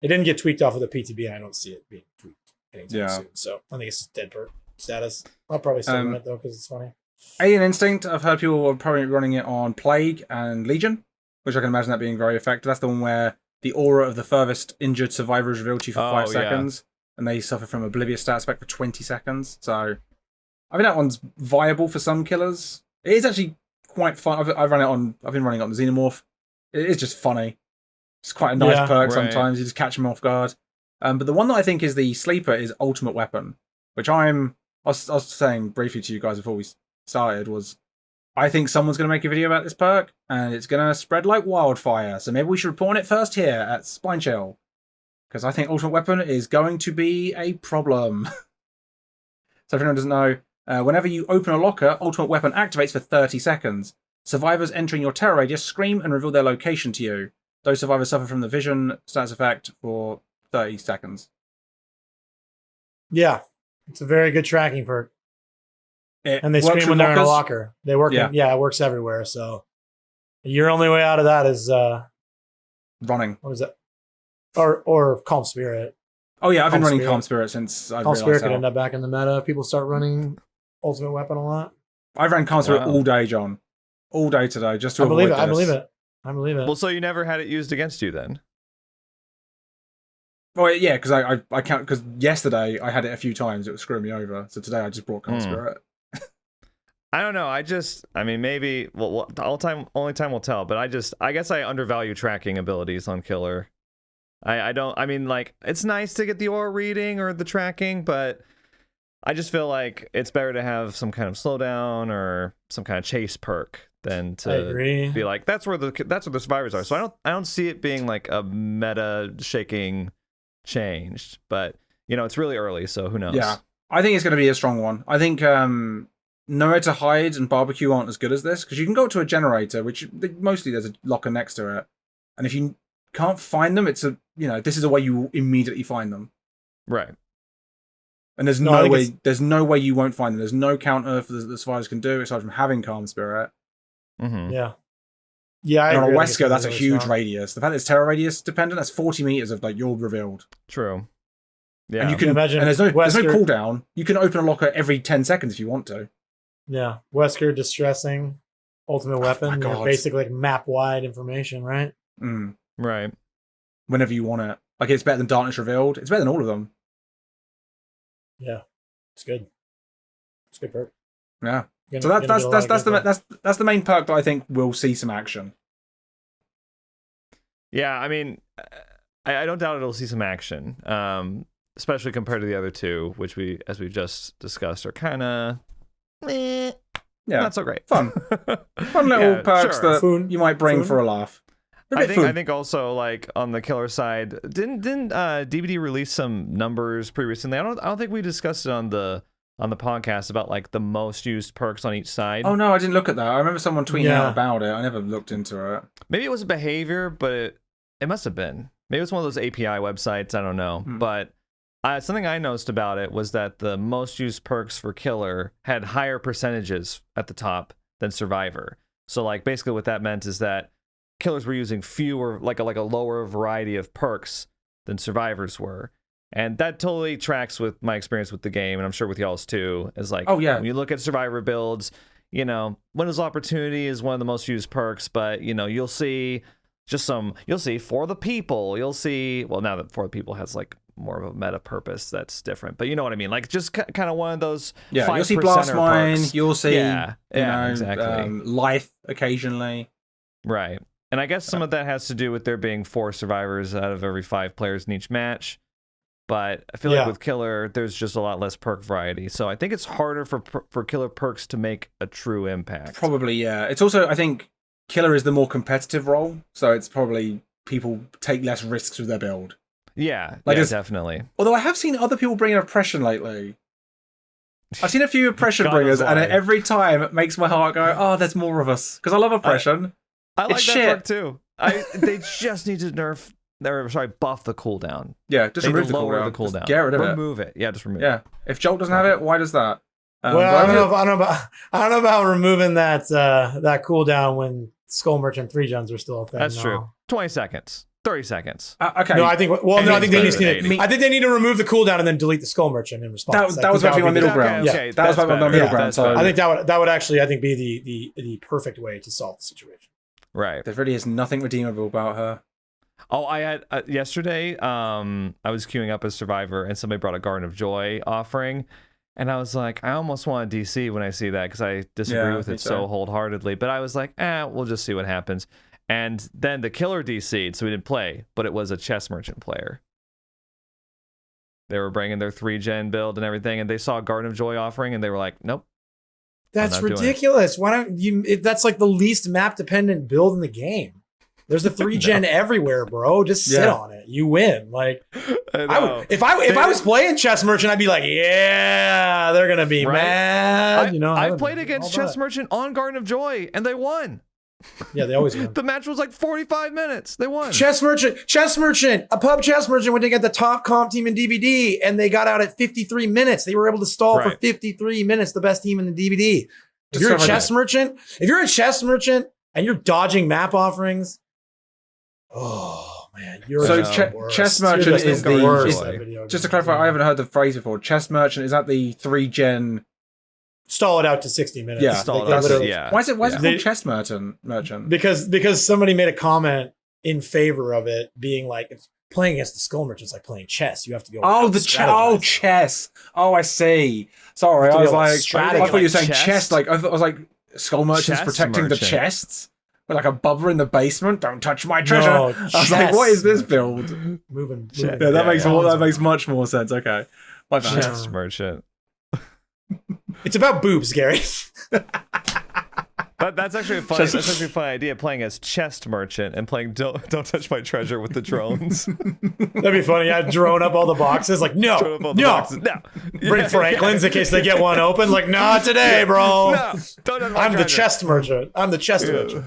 it didn't get tweaked off of the PTB, and I don't see it being tweaked anytime soon. So I think it's just dead perk status. I'll probably still run it though because it's funny. Alien Instinct, I've heard people are probably running it on Plague and Legion, which I can imagine that being very effective. That's the one where the aura of the furthest injured survivor is revealed to you for 5 seconds, and they suffer from oblivious stat spec for 20 seconds. So, I mean, that one's viable for some killers. It is actually quite fun. I've been running it on the Xenomorph. It is just funny. It's quite a nice perk sometimes. You just catch them off guard. But the one that I think is the sleeper is Ultimate Weapon, which I was saying briefly to you guys before we started was I think someone's going to make a video about this perk and it's going to spread like wildfire. So maybe we should report it first here at Spine Chill, because I think Ultimate Weapon is going to be a problem. So if anyone doesn't know, whenever you open a locker, Ultimate Weapon activates for 30 seconds. Survivors entering your terror radius scream and reveal their location to you. Those survivors suffer from the vision status effect for 30 seconds. Yeah, it's a very good tracking perk. And they scream when they're in a locker. They work. It works everywhere. So Your only way out of that is running. What was that? Or Calm Spirit. Oh yeah, I've been running Calm Spirit since I've Calm Spirit could end up back in the meta. People start running Ultimate Weapon a lot. I've ran Calm Spirit all day, John. All day today, just to avoid this. I believe it. Well, so you never had it used against you then? Well, yeah, because I count because yesterday I had it a few times. It was screwing me over. So today I just brought Calm Spirit. I don't know. I mean, maybe. Well, only time will tell. But I guess I undervalue tracking abilities on Killer. I don't. I mean, like, it's nice to get the aura reading or the tracking, but I just feel like it's better to have some kind of slowdown or some kind of chase perk than to be like that's where the survivors are. So I don't see it being like a meta shaking changed, but it's really early, so who knows. Yeah, I think it's going to be a strong one. I think Nowhere to Hide and Barbecue aren't as good as this because you can go to a generator, which mostly there's a locker next to it, and if you can't find them, it's this is a way you immediately find them, right? And there's no way you won't find them. There's no counter for the survivors can do aside from having Calm Spirit. Mm-hmm. Yeah. And on a Wesker, that's a huge radius. The fact that it's terror radius dependent, that's 40 meters of you're revealed. True. Yeah. And you can imagine, and there's no cooldown. You can open a locker every 10 seconds if you want to. Yeah. Wesker distressing Ultimate Weapon. Basically like map wide information, right? Right. Whenever you want it. Like it's better than Darkness Revealed. It's better than all of them. Yeah. It's good. It's a good perk. Yeah. So that's the main perk that I think will see some action. Yeah, I mean, I don't doubt it'll see some action, especially compared to the other two, which as we've just discussed, are kind of not so great. Fun little perks that you might bring for a laugh. I think also like on the Killer side, didn't DBD release some numbers pretty recently? I don't think we discussed it on the podcast about like the most used perks on each side. Oh no, I didn't look at that. I remember someone tweeting out about it. I never looked into it. Maybe it was a behavior, but it must have been. Maybe it was one of those API websites. I don't know. But something I noticed about it was that the most used perks for Killer had higher percentages at the top than Survivor. So like basically what that meant is that Killers were using fewer, like a lower variety of perks than Survivors were. And that totally tracks with my experience with the game, and I'm sure with y'all's too. Is like, when you look at Survivor builds, Windows Opportunity is one of the most used perks, but you'll see For the People. You'll see, well, now that For the People has like more of a meta purpose, that's different. But you know what I mean? Like just kind of one of those. Yeah, you'll see Blast Mine. Perks. You'll see, exactly. Life occasionally. Right, and I guess some of that has to do with there being 4 survivors out of every 5 players in each match. But I feel like with Killer, there's just a lot less perk variety. So I think it's harder for Killer perks to make a true impact. Probably, yeah. It's also, I think, Killer is the more competitive role. So it's probably people take less risks with their build. Yeah, definitely. Although I have seen other people bring in oppression lately. I've seen a few oppression bringers, and every time it makes my heart go, oh, there's more of us. Because I love oppression. I like that perk too. They just need to buff the cooldown. Yeah, just remove the cooldown. Just get rid of it. Remove it. Yeah, just remove it. Yeah. If Jolt doesn't have it, why does that? I don't know about removing that cooldown when Skull Merchant 3 gens are still a thing. That's true. 20 seconds. 30 seconds. Okay. No, I think they need to remove the cooldown and then delete the Skull Merchant in response. That was my middle ground. Okay, that was my middle ground. So I think that would actually be the perfect way to solve the situation. Right. There really is nothing redeemable about her. Oh, I had yesterday. I was queuing up as Survivor, and somebody brought a Garden of Joy offering, and I was like, I almost want a DC when I see that because I disagree with it so wholeheartedly. But I was like, we'll just see what happens. And then the Killer DC'd, so we didn't play, but it was a Chess Merchant player. They were bringing their 3-gen build and everything, and they saw a Garden of Joy offering, and they were like, nope. That's ridiculous. Why don't you? That's like the least map dependent build in the game. There's a 3-gen everywhere, bro. Just sit on it. You win. Like, if I was playing Chess Merchant, I'd be like, yeah, they're gonna be mad. I played against Chess Merchant on Garden of Joy, and they won. Yeah, they always win. The match was like 45 minutes. They won. Chess Merchant, a pub Chess Merchant went to get the top comp team in DBD, and they got out at 53 minutes. They were able to stall for 53 minutes, the best team in the DBD. If you're a chess merchant, and you're dodging map offerings. Oh man, you're so worst. chest merchant is the worst. Just to clarify, I haven't heard the phrase before. Chest merchant, is that the 3-gen? Stall it out to 60 minutes. Yeah, stall it out. Yeah. Why is it called chest merchant? Because somebody made a comment in favor of it being like, it's playing against the skull merchant is like playing chess. You have to be able to chess. Oh, I see. Sorry, I was like, I thought you were saying chest. Like I was like, skull merchants protecting the chests. With like a bubba in the basement. Don't touch my treasure. No, I was like, what is this build? Moving. Yeah, that makes much more sense. Okay, my bad. Chest merchant. It's about boobs, Gary. But that's actually a fun idea, playing as chest merchant and playing don't touch my treasure with the drones. That'd be funny. Yeah, drone up all the boxes. Like, no. Bring Franklin's in case they get one open. Like, not today, bro. No, don't touch my I'm treasure. the chest merchant. I'm the chest merchant.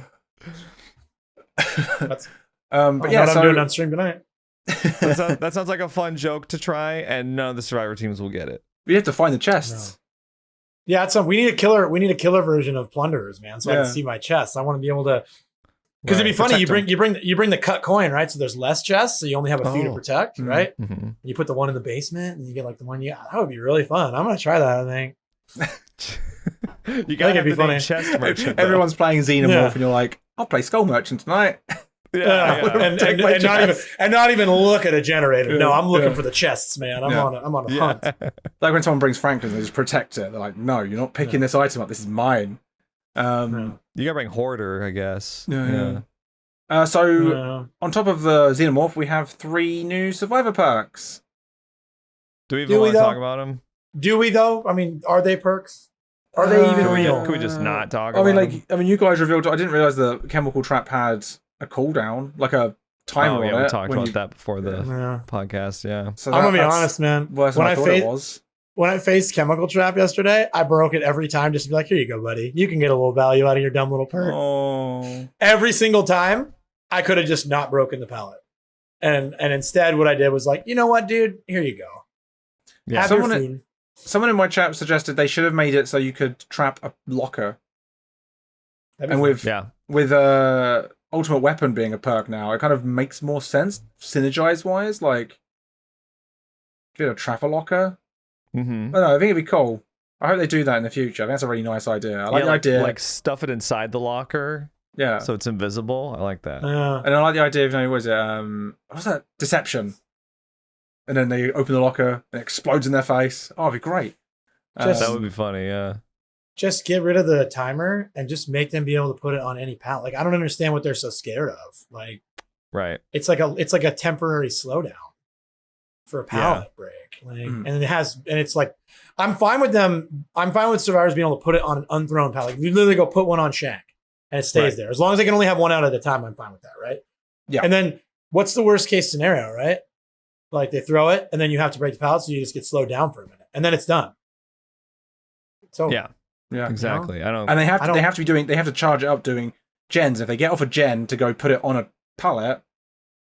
But yeah, I'm doing on stream tonight. That sounds like a fun joke to try, and none of the Survivor teams will get it. We have to find the chests. No. Yeah, we need a killer version of plunderers, man. So I can see my chests. I want to be able to, because it'd be funny. You bring the cut coin, right? So there's less chests, so you only have a few to protect, right? Mm-hmm. You put the one in the basement, and you get like the one. Yeah, that would be really fun. I'm gonna try that. I think. You gotta be funny. Chest merchant. Everyone's playing Xenomorph, and you're like, I'll play Skull Merchant tonight. And not even look at a generator. No, I'm looking for the chests, man. I'm on a hunt. Like when someone brings Franklin, they just protect it. They're like, no, you're not picking this item up. This is mine. You gotta bring Hoarder, I guess. So on top of the Xenomorph, we have 3 new Survivor perks. Do we even want to talk about them? Do we though? I mean, are they perks? Are they even real? Can we just not talk about them? You guys revealed. I didn't realize the chemical trap had a cooldown, like a timer on it. We talked about that before the podcast. Yeah. So I'm gonna be honest, man. When I faced chemical trap yesterday, I broke it every time just to be like, here you go, buddy. You can get a little value out of your dumb little perk. Oh. Every single time, I could have just not broken the pallet. And instead, what I did was like, you know what, dude? Here you go. Yeah. Someone in my chat suggested they should have made it so you could trap a locker. And with Ultimate Weapon being a perk now, it kind of makes more sense synergize-wise. Like, get a trap a locker. Mm-hmm. I don't know, I think it'd be cool. I hope they do that in the future. I think that's a really nice idea. I like the idea. Like, stuff it inside the locker. Yeah. So it's invisible. I like that. And I like the idea of, what's that? Deception. And then they open the locker and it explodes in their face. Oh, it'd be great. That would be funny, yeah. Just get rid of the timer and just make them be able to put it on any pallet. Like, I don't understand what they're so scared of. Like, right. It's like a temporary slowdown for a pallet break. Like, and it's like, I'm fine with them. I'm fine with survivors being able to put it on an unthrown pallet. Like, you literally go put one on Shank and it stays there. As long as they can only have one out at a time, I'm fine with that, right? Yeah. And then what's the worst case scenario, right? Like, they throw it and then you have to break the pallet, so you just get slowed down for a minute, and then it's done. So yeah, exactly. You know? And they have to charge it up doing gens. If they get off a gen to go put it on a pallet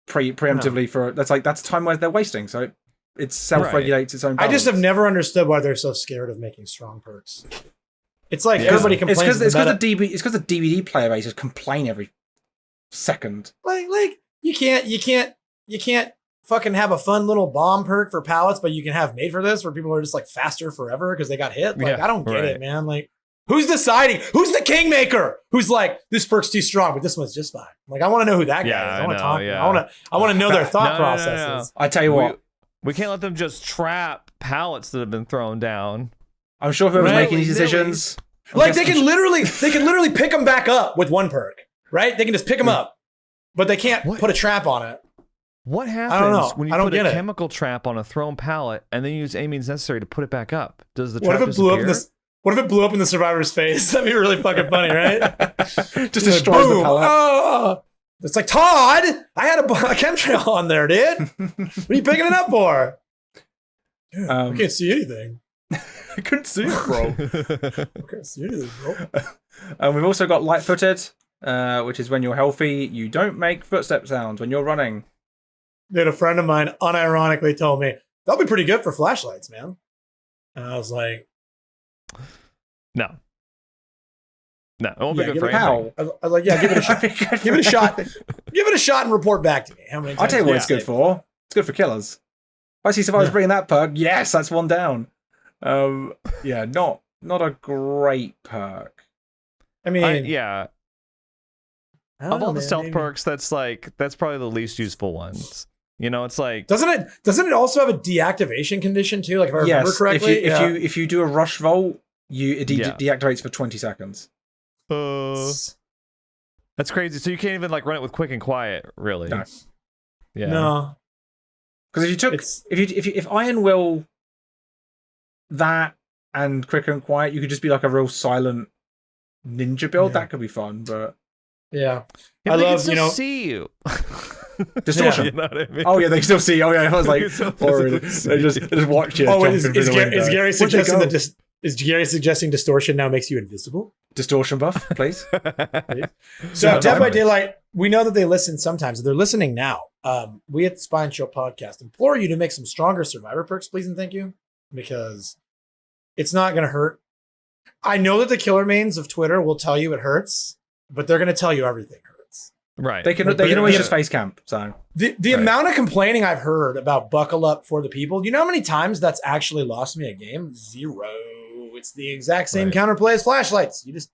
preemptively that's time where they're wasting. So it self-regulates its own balance. I just have never understood why they're so scared of making strong perks. It's like everybody complains. It's because the DVD player base just complain every second. Like you can't fucking have a fun little bomb perk for pallets, but you can have made for this where people are just like faster forever because they got hit. Like, I don't get it, man. Like, who's deciding? Who's the kingmaker? Who's like, this perk's too strong, but this one's just fine. Like, I want to know who that guy is. I want to know their thought processes. I tell you what, we can't let them just trap pallets that have been thrown down. I'm sure whoever's making these decisions, like they can literally pick them back up with one perk, right? They can just pick them up, but they can't put a trap on it. What happens when you put a chemical trap on a thrown pallet and then you use any means necessary to put it back up? Does the trap disappear? What if it blew up in the survivor's face? That'd be really fucking funny, right? Just destroys the pallet. Oh! It's like, Todd, I had a chemtrail on there, dude. What are you picking it up for? Dude, I can't see anything. I couldn't see it, bro. I can't see anything, bro. We've also got light-footed, which is when you're healthy, you don't make footstep sounds when you're running. Dude, a friend of mine unironically told me, that'll be pretty good for flashlights, man. And I was like, no. No, it won't be good give for it a anything. I was like, yeah, give it a shot. Give it a shot. Give it a shot and report back to me. How many times? I'll tell you what it's good for. It's good for killers. If I see survivors bringing that perk, yes, that's one down. Yeah, not a great perk. I mean, of all the stealth perks, that's probably the least useful ones. You know, it's like doesn't it also have a deactivation condition too? Like if I remember correctly, if you do a rush vault, it deactivates for 20 seconds. That's crazy. So you can't even like run it with quick and quiet, really. No. Yeah. No. Because if Iron Will that and quick and quiet, you could just be like a real silent ninja build. That could be fun, but yeah, I love see you. Distortion. You know what I mean? Oh yeah, they still see. Oh yeah, I was like, they just watch you. Oh, is Gary suggesting is Gary suggesting distortion now makes you invisible? Distortion buff, please. So Dead by Daylight, we know that they listen sometimes. They're listening now. We at the Spine Show podcast implore you to make some stronger survivor perks, please and thank you, because it's not going to hurt. I know that the killer mains of Twitter will tell you it hurts, but they're going to tell you everything hurts. Right. They can always just face camp. So the amount of complaining I've heard about buckle up for the people, you know how many times that's actually lost me a game? 0. It's the exact same counterplay as flashlights. You just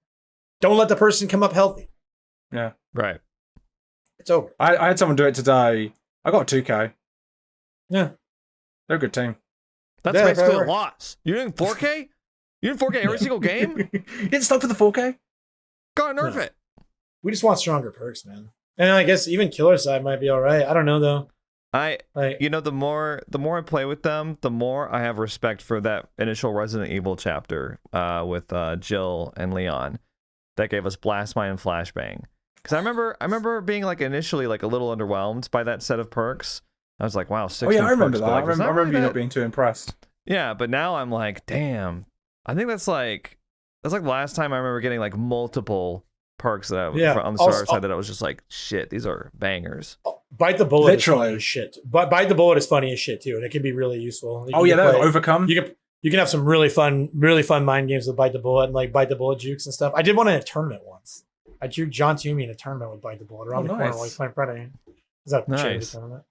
don't let the person come up healthy. Yeah. Right. It's over. I had someone do it today. I got a 2K. Yeah. They're a good team. That's basically a loss. You're doing 4K? You're in 4K every single game? You didn't stop for the 4K? Gotta nerf it. We just want stronger perks, man. And I guess even killer side might be all right. I don't know though. The more I play with them, the more I have respect for that initial Resident Evil chapter with Jill and Leon that gave us Blast Mine and Flashbang. Because I remember being like initially like a little underwhelmed by that set of perks. I was like, wow, 6 I remember perks, that. like, I remember you not being too impressed. Yeah, but now I'm like, damn. I think that's like the last time I remember getting like multiple perks that on the starter side that I was just like, shit, these are bangers. Bite the Bullet is funny as shit. But Bite the Bullet is funny as shit too, and it can be really useful. That Overcome. You can have some really fun mind games with Bite the Bullet and like Bite the Bullet jukes and stuff. I did one in a tournament once. I juked John Toomey in a tournament with Bite the Bullet around the corner while he's playing Friday. Is that nice tournament?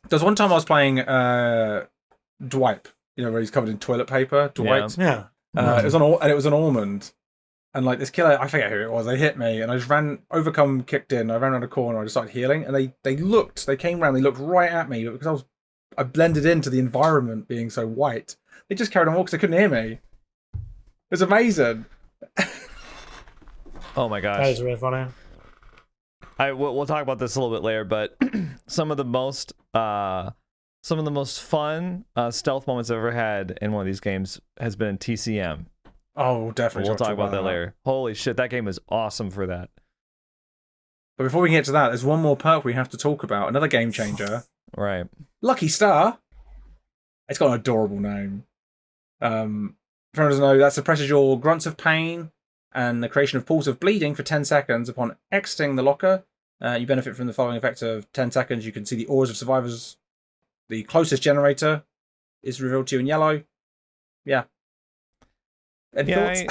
There was one time I was playing Dwight, where he's covered in toilet paper. Dwight. Yeah. It was an almond. And like this killer, I forget who it was, they hit me and I just ran, Overcome kicked in, I ran around a corner, I just started healing, and they came around, they looked right at me, but because I blended into the environment being so white, they just carried on walking because they couldn't hear me. It was amazing. Oh my gosh. That is really funny. We'll talk about this a little bit later, but some of the most fun stealth moments I've ever had in one of these games has been in TCM. Oh, definitely. We'll talk about that later. Holy shit, that game is awesome for that. But before we get to that, there's one more perk we have to talk about. Another game changer. Right. Lucky Star. It's got an adorable name. If anyone doesn't know, that suppresses your grunts of pain and the creation of pools of bleeding for 10 seconds upon exiting the locker. You benefit from the following effect of 10 seconds. You can see the auras of survivors. The closest generator is revealed to you in yellow. Yeah. Any thoughts?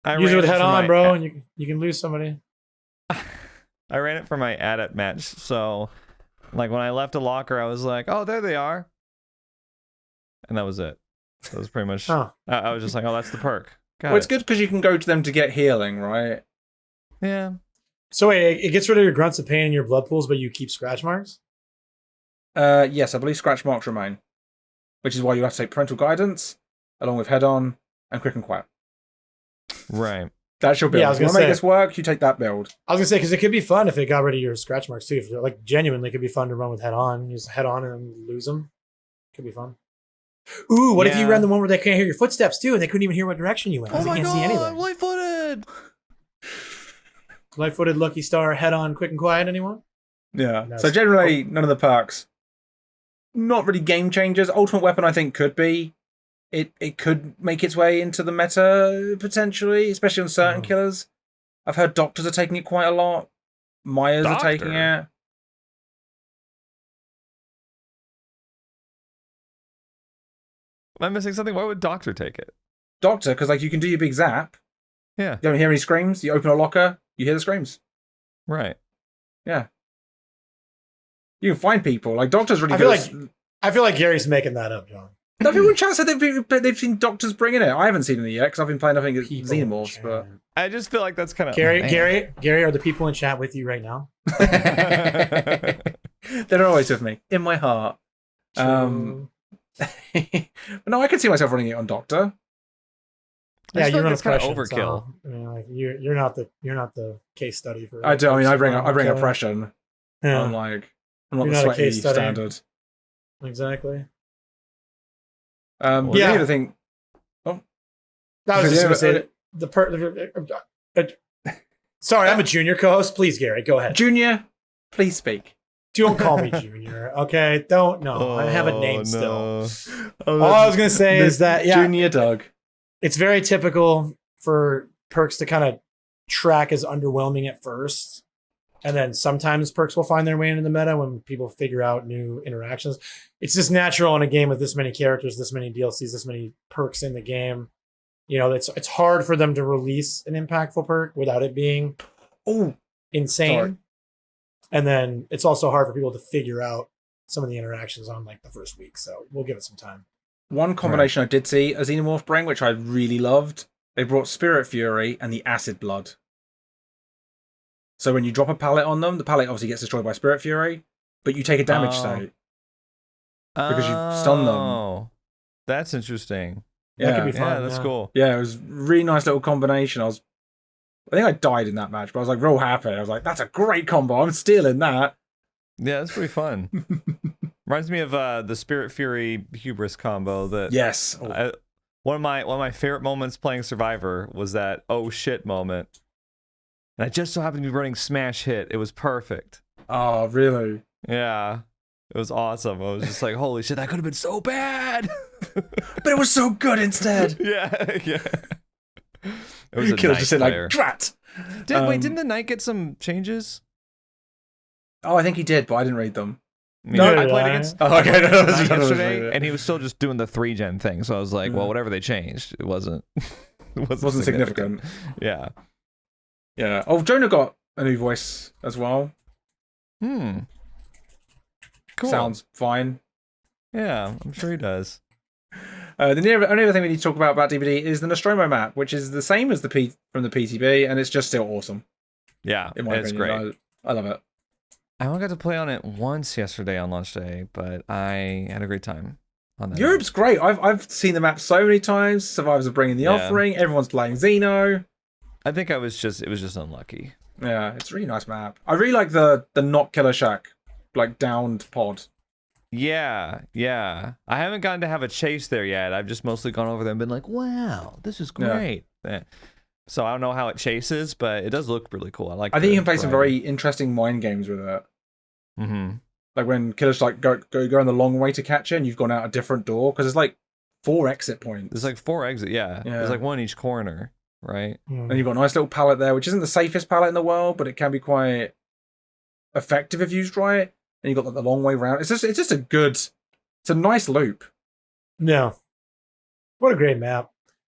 I use it with head on, bro, and you can lose somebody. I ran it for my adept match, so like when I left a locker, I was like, "Oh, there they are," and that was it. That was pretty much. I was just like, "Oh, that's the perk." It's good because you can go to them to get healing, right? Yeah. So wait, it gets rid of your grunts of pain and your blood pools, but you keep scratch marks? Yes, I believe scratch marks remain, which is why you have to take parental guidance along with head on and quick and quiet. Right. That's your build. Yeah, if you want to make this work, you take that build. I was going to say, because it could be fun if it got rid of your scratch marks too. If like genuinely, it could be fun to run with head on. Use head on and then lose them. Could be fun. Ooh, what if you ran the one where they can't hear your footsteps too, and they couldn't even hear what direction you went? Oh my can't god, see anything. I'm light-footed! Light-footed, Lucky Star, head on, quick and quiet, anyone? Yeah. So generally, none of the perks, not really game changers. Ultimate Weapon, I think, could be. It could make its way into the meta, potentially, especially on certain killers. I've heard doctors are taking it quite a lot. Myers are taking it. Am I missing something? Why would Doctor take it? Doctor, because like you can do your big zap. Yeah. You don't hear any screams. You open a locker, you hear the screams. Right. Yeah. You can find people. Like, Doctor's really I feel like Gary's making that up, John. No, people in chat said they've seen Doctors bringing it. I haven't seen it yet because I've been playing nothing Xenomorphs, but I just feel like that's kind of Gary, are the people in chat with you right now? They're always with me in my heart. But no, I can see myself running it on Doctor. Yeah, you're like kind of overkill. So, I mean, like you're not the case study for. I do. I mean, I bring oppression. Yeah. I'm not the sweaty standard. Exactly. The other thing. Oh, I was just going to say sorry, I'm a junior co-host. Please, Gary, go ahead. Junior, please speak. Don't call me Junior, okay? Don't. No, I have a name still. All I was going to say is that Junior Doug. It's very typical for perks to kind of track as underwhelming at first. And then sometimes perks will find their way into the meta when people figure out new interactions. It's just natural in a game with this many characters, this many DLCs, this many perks in the game. You know, it's hard for them to release an impactful perk without it being insane. Sorry. And then it's also hard for people to figure out some of the interactions on like the first week. So we'll give it some time. One combination I did see a Xenomorph bring, which I really loved. They brought Spirit Fury and the Acid Blood. So when you drop a pallet on them, the pallet obviously gets destroyed by Spirit Fury, but you take a damage state because you've stunned them. Oh, that's interesting. Yeah, that could be fun. Yeah, that's cool. Yeah, it was a really nice little combination. I think I died in that match, but I was like real happy. I was like, that's a great combo. I'm stealing that. Yeah, that's pretty fun. Reminds me of the Spirit Fury Hubris combo. That yes, one of my favorite moments playing Survivor was that oh shit moment. And I just so happened to be running Smash Hit. It was perfect. Oh, really? Yeah. It was awesome. I was just like, holy shit, that could have been so bad. But it was so good instead. Yeah. It was Killer just said like, drat. Wait, didn't the Knight get some changes? Oh, I think he did, but I didn't read them. No, I played against yesterday, and he was still just doing the 3-gen thing. So I was like, well, whatever they changed, it wasn't significant. Yeah. Yeah. Oh, Jonah got a new voice as well. Cool. Sounds fine. Yeah, I'm sure he does. The only other thing we need to talk about DBD is the Nostromo map, which is the same as from the PTB, and it's just still awesome. Yeah, it's great. I love it. I only got to play on it once yesterday on launch day, but I had a great time on that. Europe's great. I've seen the map so many times. Survivors are bringing the offering. Everyone's playing Xeno. I think it was just unlucky. Yeah, it's a really nice map. I really like the not Killer Shack, like downed pod. Yeah. I haven't gotten to have a chase there yet. I've just mostly gone over there and been like, wow, this is great. Yeah. So I don't know how it chases, but it does look really cool. I think you can play some very interesting mind games with it. Mm-hmm. Like when killers like go on the long way to catch you, and you've gone out a different door because there's like 4 exit points. There's like 4 exits. Yeah. There's like one in each corner. Right. And you've got a nice little palette there, which isn't the safest palette in the world, but it can be quite effective if used right. And you've got like, the long way round. It's just it's a nice loop. No. What a great map.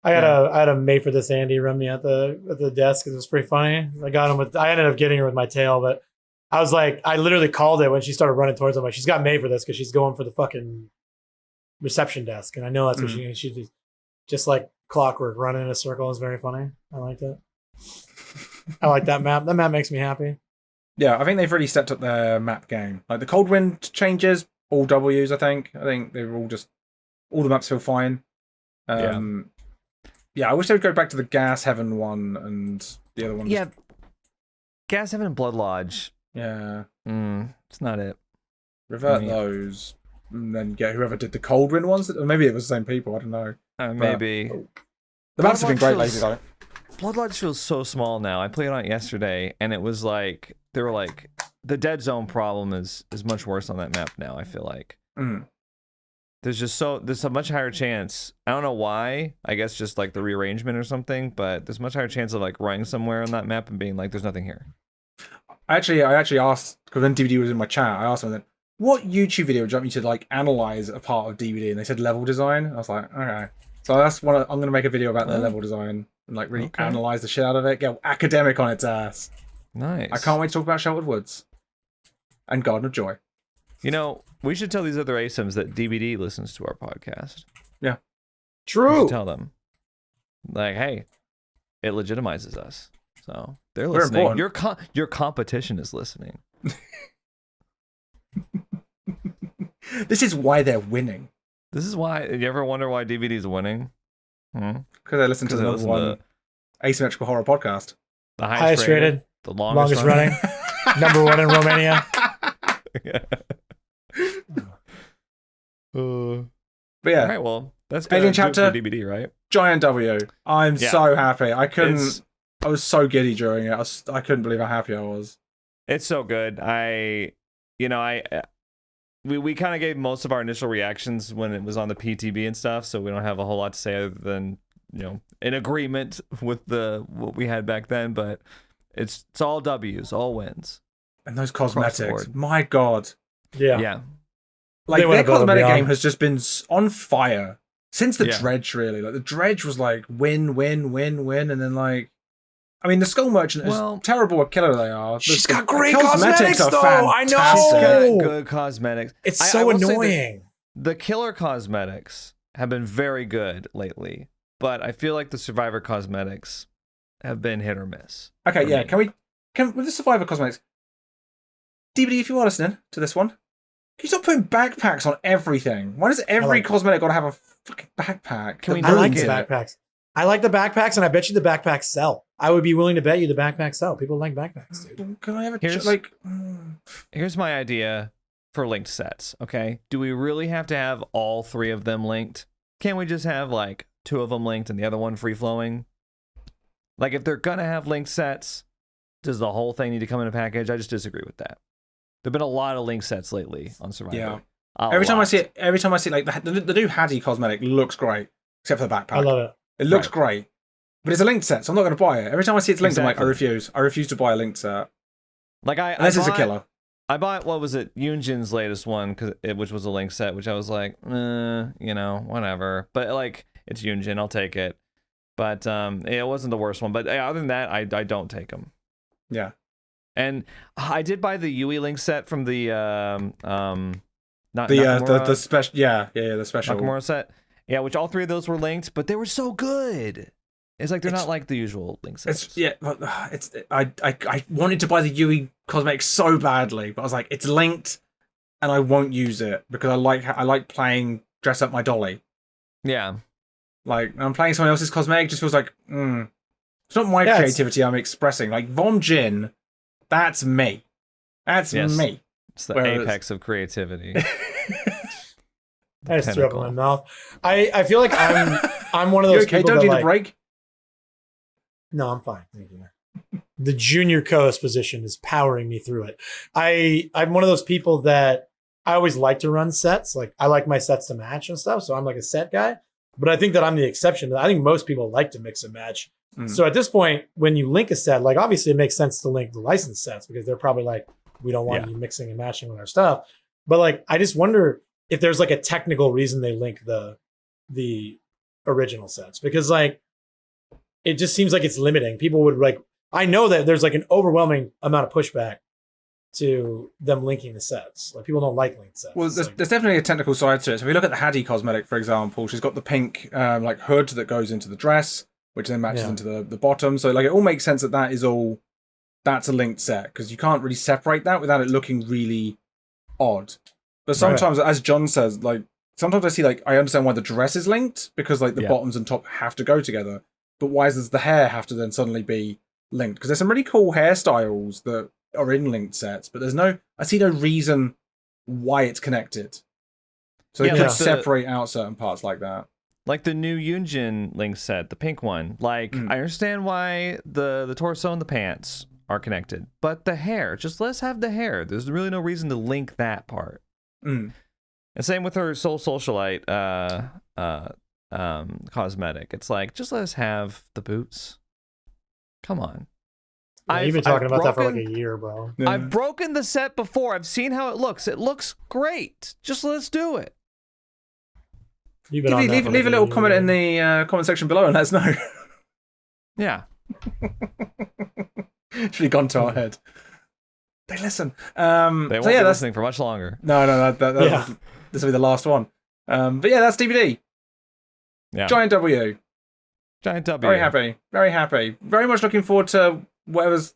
I had a mate for this Andy run me at the desk. It was pretty funny. I ended up getting her with my tail, but I was like, I literally called it when she started running towards him. Like, she's got made for this because she's going for the fucking reception desk. And I know that's what she's just like clockwork running in a circle is very funny. I liked it. I like that map. That map makes me happy. Yeah, I think they've really stepped up their map game. Like the cold wind changes, all W's, I think. I think they're all the maps feel fine. Yeah, I wish they would go back to the Gas Heaven one and the other one. Yeah. Gas Heaven and Blood Lodge. Yeah. It's not it. Revert those. And then get whoever did the cold wind ones. Or maybe it was the same people, I don't know. Maybe. The maps have been great lately, though. Blood Lodge feels so small now. I played on it yesterday, and it was like, they were like, the dead zone problem is much worse on that map now, I feel like. There's a much higher chance. I don't know why. I guess just like the rearrangement or something, but there's much higher chance of like running somewhere on that map and being like, there's nothing here. I actually asked, because when DVD was in my chat, I asked them then, what YouTube video would you like me to like analyze a part of DVD? And they said level design. I was like, okay. So that's I'm going to make a video about the level design. and like really analyze the shit out of it, get academic on its ass. Nice. I can't wait to talk about Sheltered Woods and Garden of Joy. You know, we should tell these other ASIMs that DVD listens to our podcast. Yeah. True. We should tell them. Like, hey, it legitimizes us. So they're listening. Your competition is listening. This is why they're winning. This is why. You ever wonder why DVD's winning? Because they listen to the number one asymmetrical horror podcast. The highest rated, the longest running, number one in Romania. But yeah. All right, well, that's good. Alien Chapter for DVD, right? Giant W. I'm so happy. I was so giddy during it. I couldn't believe how happy I was. It's so good. We kind of gave most of our initial reactions when it was on the PTB and stuff, so we don't have a whole lot to say other than, in agreement with what we had back then, but it's all W's, all wins. And those cosmetics, my God. Yeah. Like, their cosmetic game has just been on fire since the Dredge, really. Like, the Dredge was like win, win, win, win, and then like, I mean, the Skull Merchant is terrible a killer they are. She's got great cosmetics though. I know. She's got good cosmetics. It's so annoying. The killer cosmetics have been very good lately, but I feel like the Survivor cosmetics have been hit or miss. Okay, yeah. Can with the Survivor cosmetics, DVD, if you are listening to this one, can you stop putting backpacks on everything? Why does every cosmetic got to have a fucking backpack? I like the backpacks. I like the backpacks, and I bet you the backpacks sell. I would be willing to bet you the backpacks sell. People like backpacks, dude. Can I have Here's my idea for linked sets, okay? Do we really have to have all three of them linked? Can't we just have, like, two of them linked and the other one free-flowing? Like, if they're gonna have linked sets, does the whole thing need to come in a package? I just disagree with that. There've been a lot of linked sets lately on Survivor. Yeah. Every time I see like the new Haddy cosmetic looks great, except for the backpack. I love it. It looks great, but it's a linked set, so I'm not going to buy it. Every time I see it's linked, I'm like, I refuse. I refuse to buy a linked set. Like unless it's a killer. I bought, what was it, Yunjin's latest one, which was a linked set, which I was like, whatever. But like, it's Yunjin, I'll take it. But it wasn't the worst one. But other than that, I don't take them. Yeah. And I did buy the Yui link set from the the special the special Nakamura set. Yeah, which all three of those were linked, but they were so good. It's like they're not like the usual link sets. I wanted to buy the Yui cosmetic so badly, but I was like, it's linked, and I won't use it because I like playing dress up my dolly. Yeah, like I'm playing someone else's cosmetic. Just feels like it's not my creativity I'm expressing. Like Vom Jin, that's me. That's me. It's the apex of creativity. I just threw up in my mouth. I feel like I'm one of those people don't that need a break? No, I'm fine. Thank you. The junior co-host position is powering me through it. I'm one of those people that I always like to run sets. Like I like my sets to match and stuff. So I'm like a set guy. But I think that I'm the exception. I think most people like to mix and match. So at this point, when you link a set, like obviously it makes sense to link the licensed sets because they're probably like, we don't want you mixing and matching with our stuff. But like, I just wonder if there's like a technical reason they link the original sets, because like it just seems like it's limiting. People would like, I know that there's like an overwhelming amount of pushback to them linking the sets. Like people don't like linked sets. Well, there's definitely a technical side to it. So if we look at the Haddy cosmetic, for example, she's got the pink like hood that goes into the dress, which then matches into the bottom. So like it all makes sense that's a linked set because you can't really separate that without it looking really odd. But sometimes, as John says, like sometimes I see like I understand why the dress is linked because like the bottoms and top have to go together. But why does the hair have to then suddenly be linked? Because there's some really cool hairstyles that are in linked sets, but I see no reason why it's connected. So they could separate out certain parts like that. Like the new Yunjin link set, the pink one. Like I understand why the torso and the pants are connected, but the hair, just let's have the hair. There's really no reason to link that part. And same with her Soul Socialite cosmetic. It's like, just let us have the boots. Come on. You've been talking about that for like a year, bro. Yeah. I've broken the set before. I've seen how it looks. It looks great. Just let's do it. Leave a little comment in the comment section below and let us know. Yeah. It's really gone to our head. They listen. They won't be listening for much longer. No. This will be the last one. But yeah, that's DVD. Yeah. Giant W. Giant W. Very happy. Very happy. Very much looking forward to whatever's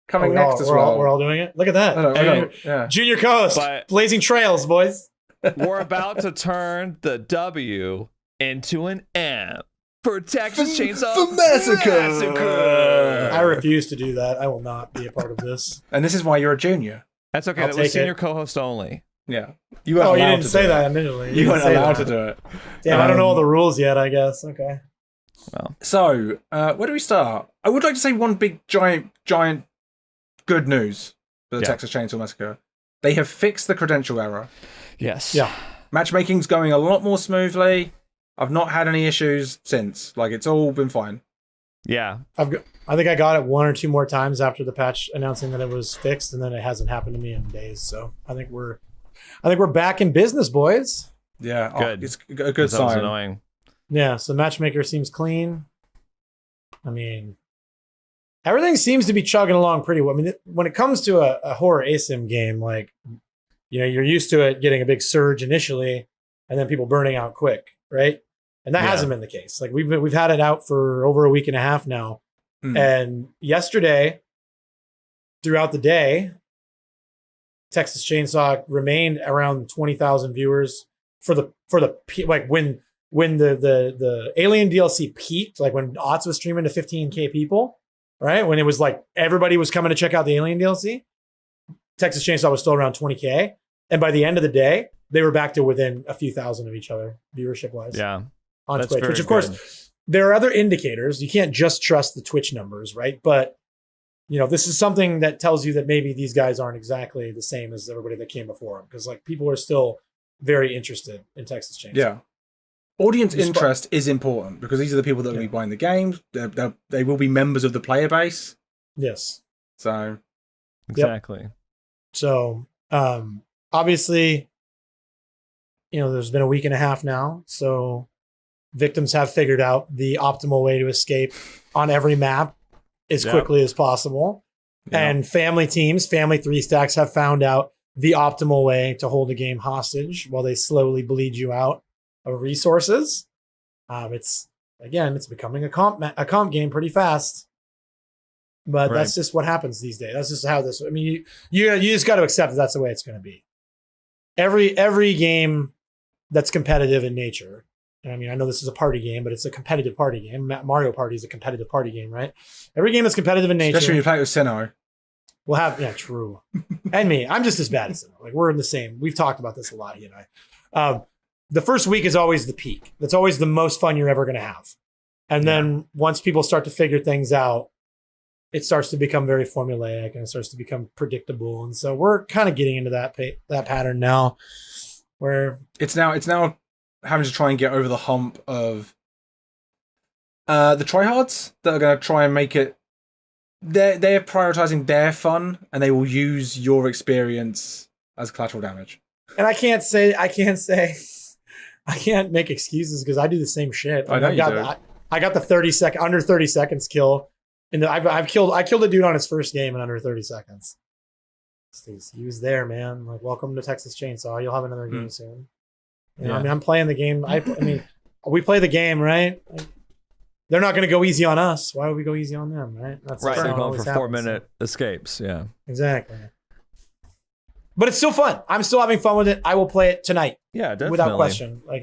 coming next as well. We're all doing it. Look at that. Junior co-host. Blazing trails, boys. We're about to turn the W into an M for Texas Chainsaw Massacre. I refuse to do that. I will not be a part of this. And this is why you're a junior. That's okay. That was senior co-host only. Yeah. You didn't say that initially. You weren't allowed to do it. Damn, I don't know all the rules yet, I guess. Okay. Well. So, where do we start? I would like to say one big, giant good news for the Texas Chainsaw Massacre. They have fixed the credential error. Yes. Yeah. Matchmaking's going a lot more smoothly. I've not had any issues since. Like, it's all been fine. Yeah. I think I got it one or two more times after the patch announcing that it was fixed, and then it hasn't happened to me in days. So I think we're back in business, boys. Yeah. Good. It's a good sign. That was annoying. Yeah. So Matchmaker seems clean. I mean, everything seems to be chugging along pretty well. I mean, when it comes to a horror asym game, like, you're used to it getting a big surge initially, and then people burning out quick, right? And that hasn't been the case. Like we've had it out for over a week and a half now. And yesterday, throughout the day, Texas Chainsaw remained around 20,000 viewers for the like when the Alien DLC peaked, like when Otz was streaming to 15K people, right? When it was like everybody was coming to check out the Alien DLC, Texas Chainsaw was still around 20K. And by the end of the day, they were back to within a few thousand of each other, viewership wise. Yeah. On Twitch, which of course, there are other indicators. You can't just trust the Twitch numbers, right? But, this is something that tells you that maybe these guys aren't exactly the same as everybody that came before them. Because, like, people are still very interested in Texas Chainsaw. Yeah. Audience interest is important because these are the people that will be buying the games. They will be members of the player base. Yes. So. Exactly. Yep. So, obviously, there's been a week and a half now. So victims have figured out the optimal way to escape on every map as quickly as possible. Yep. And family teams, family 3-stacks have found out the optimal way to hold a game hostage while they slowly bleed you out of resources. It's becoming a comp game pretty fast. But that's just what happens these days. That's just how this. I mean, you just got to accept that that's the way it's going to be. Every game that's competitive in nature. And I mean, I know this is a party game, but it's a competitive party game. Mario Party is a competitive party game, right? Every game that's competitive in nature. Especially when you play it with Sinnoh. We'll have true. And me, I'm just as bad as Sinnoh. Like we're in the same. We've talked about this a lot, he and I. The first week is always the peak. That's always the most fun you're ever going to have. And then once people start to figure things out, it starts to become very formulaic and it starts to become predictable. And so we're kind of getting into that pattern now, where it's now having to try and get over the hump of the tryhards that are going to try and make it. They're prioritizing their fun, and they will use your experience as collateral damage. And I can't make excuses because I do the same shit. I know you do. I got the under 30 seconds kill. And I killed a dude on his first game in under 30 seconds. He was there, man. Like, welcome to Texas Chainsaw. You'll have another game soon. I mean, I'm playing the game. I mean, we play the game, right? Like, they're not going to go easy on us. Why would we go easy on them, right? That's right. They're going for 4-minute escapes. Yeah. Exactly. But it's still fun. I'm still having fun with it. I will play it tonight. Yeah, definitely. Without question. Like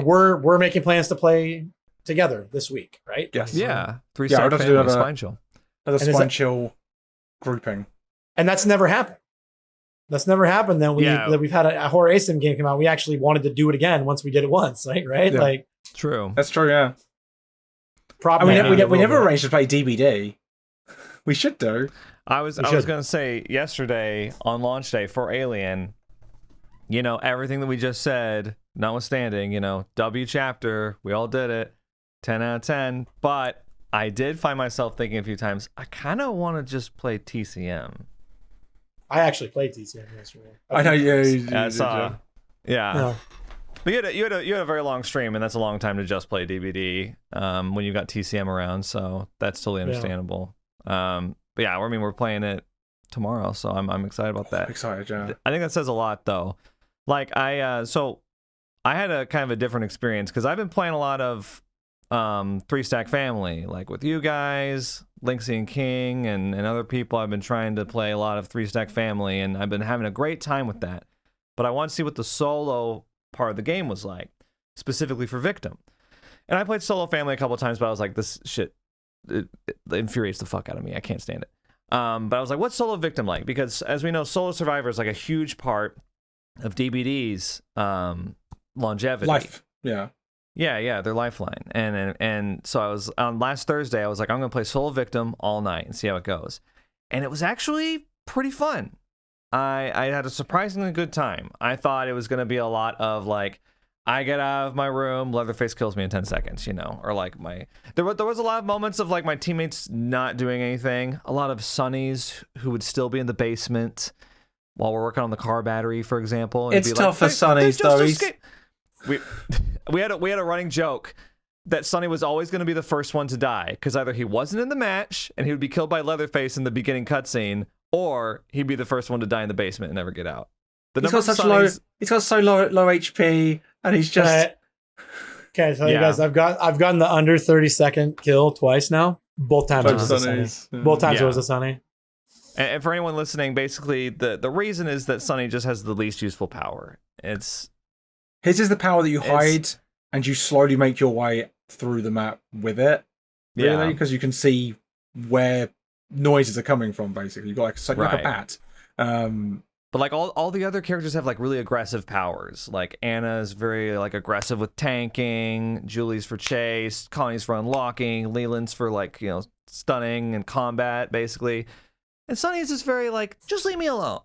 we're making plans to play together this week, right? Yes. Yeah. 3-star family spine chill. Another spine chill grouping. And that's never happened. That's never happened that we've had a horror asym game come out. We actually wanted to do it again once we did it once, right? Yeah. Like true. That's true, yeah. Probably we never arranged to play DBD. We should do. I was going to say yesterday on launch day for Alien, everything that we just said, notwithstanding, W chapter, we all did it, 10 out of 10. But I did find myself thinking a few times, I kind of want to just play TCM. I actually played TCM yesterday. I know you Yeah. But you had a very long stream, and that's a long time to just play DBD when you got TCM around, so that's totally understandable. But yeah, I mean, we're playing it tomorrow, so I'm excited about that. Excited, yeah. I think that says a lot, though. Like so I had a kind of a different experience because I've been playing a lot of 3-Stack Family, like with you guys, Linksy and King, and other people. I've been trying to play a lot of 3-Stack Family, and I've been having a great time with that. But I want to see what the solo part of the game was like, specifically for Victim. And I played Solo Family a couple of times, but I was like, this shit it infuriates the fuck out of me. I can't stand it. But I was like, what's Solo Victim like? Because as we know, Solo Survivor is like a huge part of DBD's longevity. Life, yeah. Yeah, their lifeline. And so I was, on last Thursday, I was like, I'm going to play Solo Victim all night and see how it goes. And it was actually pretty fun. I had a surprisingly good time. I thought it was going to be a lot of like, I get out of my room, Leatherface kills me in 10 seconds, you know, or like there was a lot of moments of like my teammates not doing anything. A lot of Sonnies who would still be in the basement while we're working on the car battery, for example. It's tough for Sonnies, though. We had a running joke that Sonny was always going to be the first one to die because either he wasn't in the match and he would be killed by Leatherface in the beginning cutscene, or he'd be the first one to die in the basement and never get out. He's got so low HP, and he's just. Okay, so you guys, I've gotten the under 30-second kill twice now. Both times it was a Sonny. Both times it was a Sonny. And for anyone listening, basically the reason is that Sonny just has the least useful power. His is the power that you hide and you slowly make your way through the map with it. Really, because you can see where noises are coming from. Basically, you've got like a bat. But like all the other characters have like really aggressive powers. Like Anna is very like aggressive with tanking, Julie's for chase, Connie's for unlocking, Leland's for like, you know, stunning and combat basically. And Sonny is just very like, just leave me alone.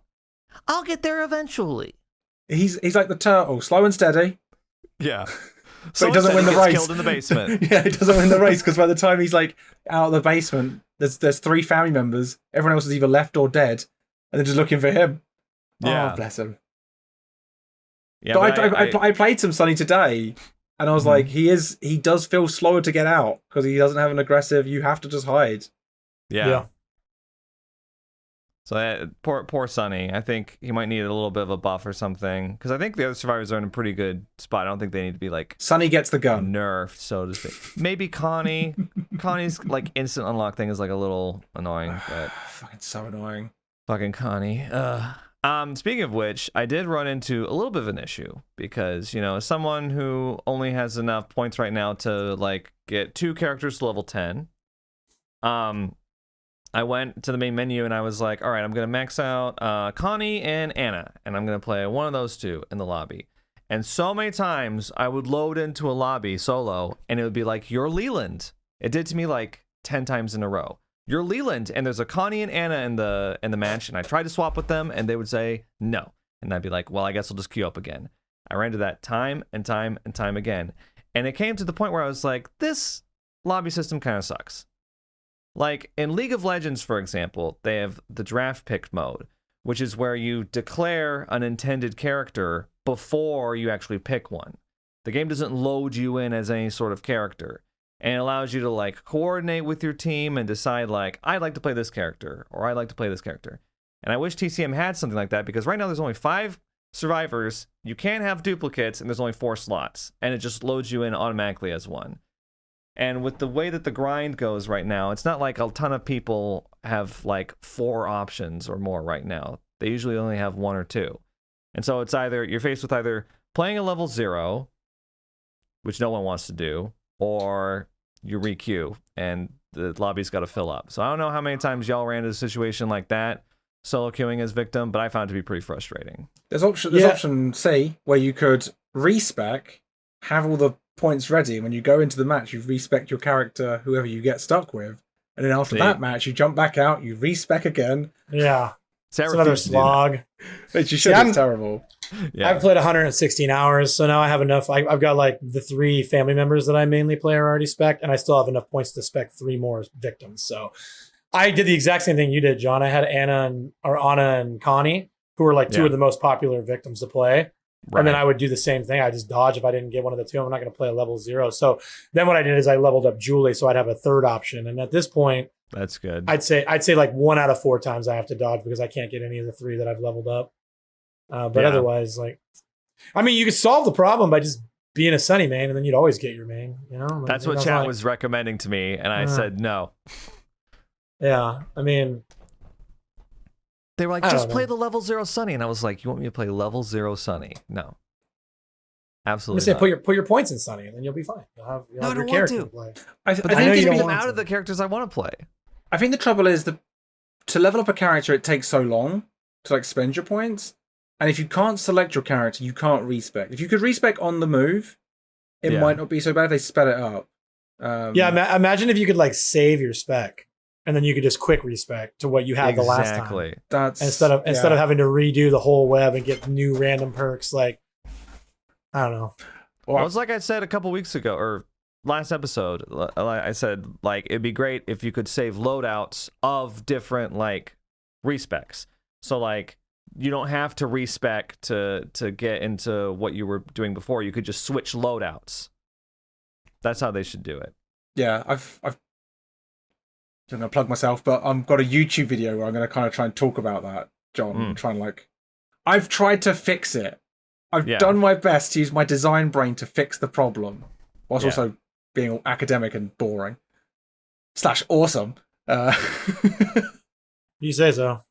I'll get there eventually. He's like the turtle, slow and steady. Yeah. So he doesn't win the race. Killed in the basement. Yeah, he doesn't win the race because by the time he's like out of the basement, there's 3 family members. Everyone else is either left or dead, and they're just looking for him. Yeah. Oh, bless him. Yeah, but I played some Sonny today, and I was like, he does feel slower to get out because he doesn't have an aggressive. You have to just hide. Yeah. So poor Sonny. I think he might need a little bit of a buff or something because I think the other survivors are in a pretty good spot. I don't think they need to be like Sonny gets the gun nerfed, so to speak. Maybe Connie. Connie's like instant unlock thing is like a little annoying, but fucking so annoying. Fucking Connie. Speaking of which, I did run into a little bit of an issue because, you know, as someone who only has enough points right now to like get 2 characters to level 10, I went to the main menu and I was like, all right, I'm going to max out Connie and Anna, and I'm going to play one of those 2 in the lobby. And so many times I would load into a lobby solo and it would be like, you're Leland. It did to me like 10 times in a row. You're Leland, and there's a Connie and Anna in the match, and I tried to swap with them, and they would say no. And I'd be like, well, I guess I'll just queue up again. I ran into that time and time and time again. And it came to the point where I was like, this lobby system kind of sucks. Like, in League of Legends, for example, they have the draft pick mode, which is where you declare an intended character before you actually pick one. The game doesn't load you in as any sort of character. And it allows you to like coordinate with your team and decide like, I'd like to play this character or I'd like to play this character. And I wish TCM had something like that because right now there's only 5 survivors. You can't have duplicates and there's only 4 slots. And it just loads you in automatically as one. And with the way that the grind goes right now, it's not like a ton of people have like 4 options or more right now. They usually only have 1 or 2. And so it's either you're faced with either playing a level 0, which no one wants to do, or you re-queue and the lobby's got to fill up. So I don't know how many times y'all ran into a situation like that, solo queuing as Victim, but I found it to be pretty frustrating. There's option C where you could respec, have all the points ready, and when you go into the match, you respec your character, whoever you get stuck with, and then after that match, you jump back out, you respec again. Yeah. It's another slog. Which you should. It's terrible. Yeah. I've played 116 hours, so now I have enough. I've got like the 3 family members that I mainly play are already spec'd, and I still have enough points to spec 3 more Victims. So I did the exact same thing you did, John. I had Anna and Connie, who were like 2 of the most popular Victims to play. And then I would do the same thing. I just dodge if I didn't get one of the two. I'm not going to play a level 0. So then what I did is I leveled up Julie, so I'd have a third option. And at this point, that's good. I'd say like 1 out of 4 times I have to dodge because I can't get any of the 3 that I've leveled up. But otherwise, like, I mean, you could solve the problem by just being a Sunny main, and then you'd always get your main. You know, like, that's what chat was recommending to me, and I said no. Yeah, I mean, they were like, just play the level 0 Sunny, and I was like, you want me to play level 0 Sunny? No, absolutely. I'm gonna say put your points in Sunny, and then you'll be fine. You'll have your character to play. I think you get them out of the characters I want to play. I think the trouble is to level up a character, it takes so long to like spend your points. And if you can't select your character, you can't respec. If you could respec on the move, it might not be so bad if they sped it up. Imagine if you could like save your spec, and then you could just quick respec to what you had the last time. That's instead of having to redo the whole web and get new random perks. Like, I don't know. Well, it was like I said a couple weeks ago, or last episode. I said like it'd be great if you could save loadouts of different like respecs. So like, you don't have to respec to get into what you were doing before. You could just switch loadouts. That's how they should do it. Yeah, I've I'm gonna plug myself, but I've got a YouTube video where I'm gonna kind of try and talk about that, John. Trying to like, I've tried to fix it. I've done my best to use my design brain to fix the problem, whilst also being all academic and boring / awesome. You say so.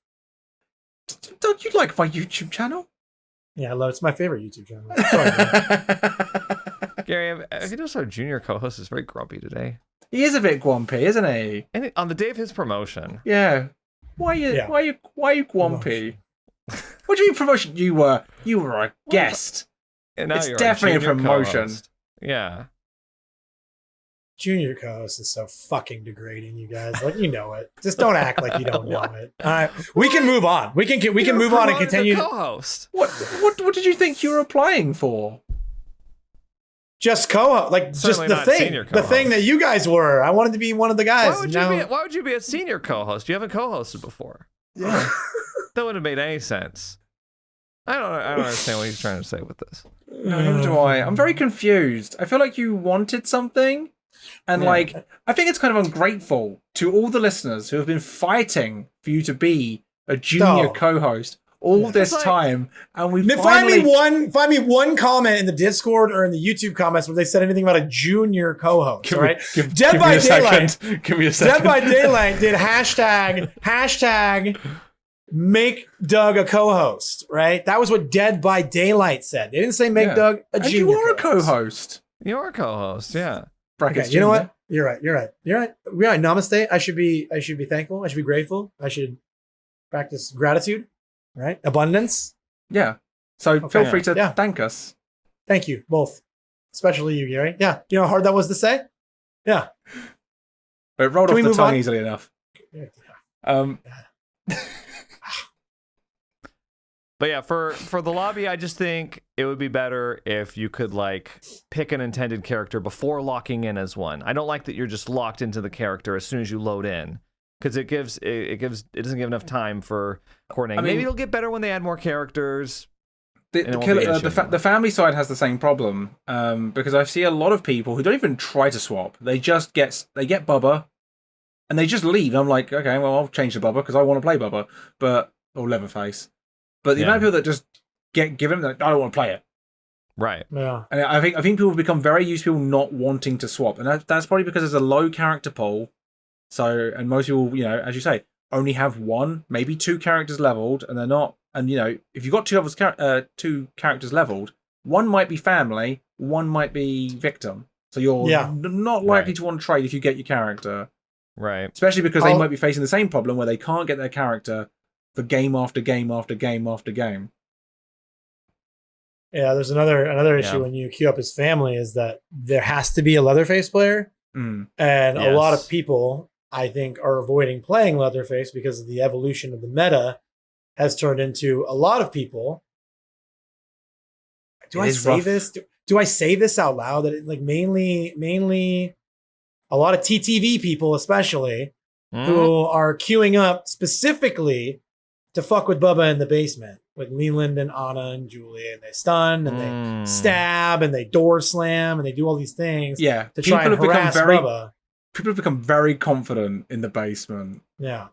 Don't you like my YouTube channel? Yeah, I love it. It's my favorite YouTube channel. Sorry, Gary, have you noticed our junior co-host is very grumpy today? He is a bit grumpy, isn't he? And on the day of his promotion. Yeah. Why are you grumpy? What do you mean promotion? You were a guest. And now it's definitely a promotion. Co-host. Yeah. Junior co-host is so fucking degrading, you guys. Like, you know it. Just don't act like you don't know it. All right, we can move on. We can move on and continue. Co-host. What did you think you were applying for? Just co-host, like certainly just the thing that you guys were. I wanted to be one of the guys. Why would you be a senior co-host? You haven't co-hosted before. Yeah, that wouldn't have made any sense. I don't understand what he's trying to say with this. No, neither do I. I'm very confused. I feel like you wanted something. And like, I think it's kind of ungrateful to all the listeners who have been fighting for you to be a junior co-host all this time, and we finally find me one comment in the Discord or in the YouTube comments where they said anything about a junior co-host. All right, Dead by Daylight. Give me a second. Dead by Daylight did hashtag make Doug a co-host. Right, that was what Dead by Daylight said. They didn't say make Doug a junior. And you are a co-host. You're a co-host. Yeah. Okay, you know what? You're right. Namaste. I should be thankful. I should be grateful. I should practice gratitude. Right? Abundance. Yeah. So feel free to thank us. Thank you both, especially you, Gary. Yeah. You know how hard that was to say? Yeah. But it rolled off the tongue easily enough. But yeah, for the lobby, I just think it would be better if you could like pick an intended character before locking in as one. I don't like that you're just locked into the character as soon as you load in, because it doesn't give enough time for coordinating. I mean, maybe it'll get better when they add more characters. The family side has the same problem because I see a lot of people who don't even try to swap. They just get Bubba, and they just leave. I'm like, okay, well, I'll change to Bubba because I want to play Bubba, or Leatherface. But the amount of people that just get given, like, I don't want to play it. Right. Yeah. And I think people have become very used to people not wanting to swap, and that's probably because there's a low character pool. So, and most people, you know, as you say, only have one, maybe 2 characters leveled, and they're not. And you know, if you've got 2 characters leveled, one might be family, one might be victim. So you're not likely to want to trade if you get your character. Right. Especially because they might be facing the same problem where they can't get their character for game after game after game after game. Yeah, there's another issue when you queue up as family is that there has to be a Leatherface player, and a lot of people, I think, are avoiding playing Leatherface because of the evolution of the meta has turned into a lot of people. Do I say this? Do I say this out loud? That like mainly a lot of TTV people, especially, who are queuing up specifically to fuck with Bubba in the basement, Leland and Anna and Julie, and they stun and they stab and they door slam and they do all these things. Yeah, to try and harass Bubba. People have become very confident in the basement. Yeah.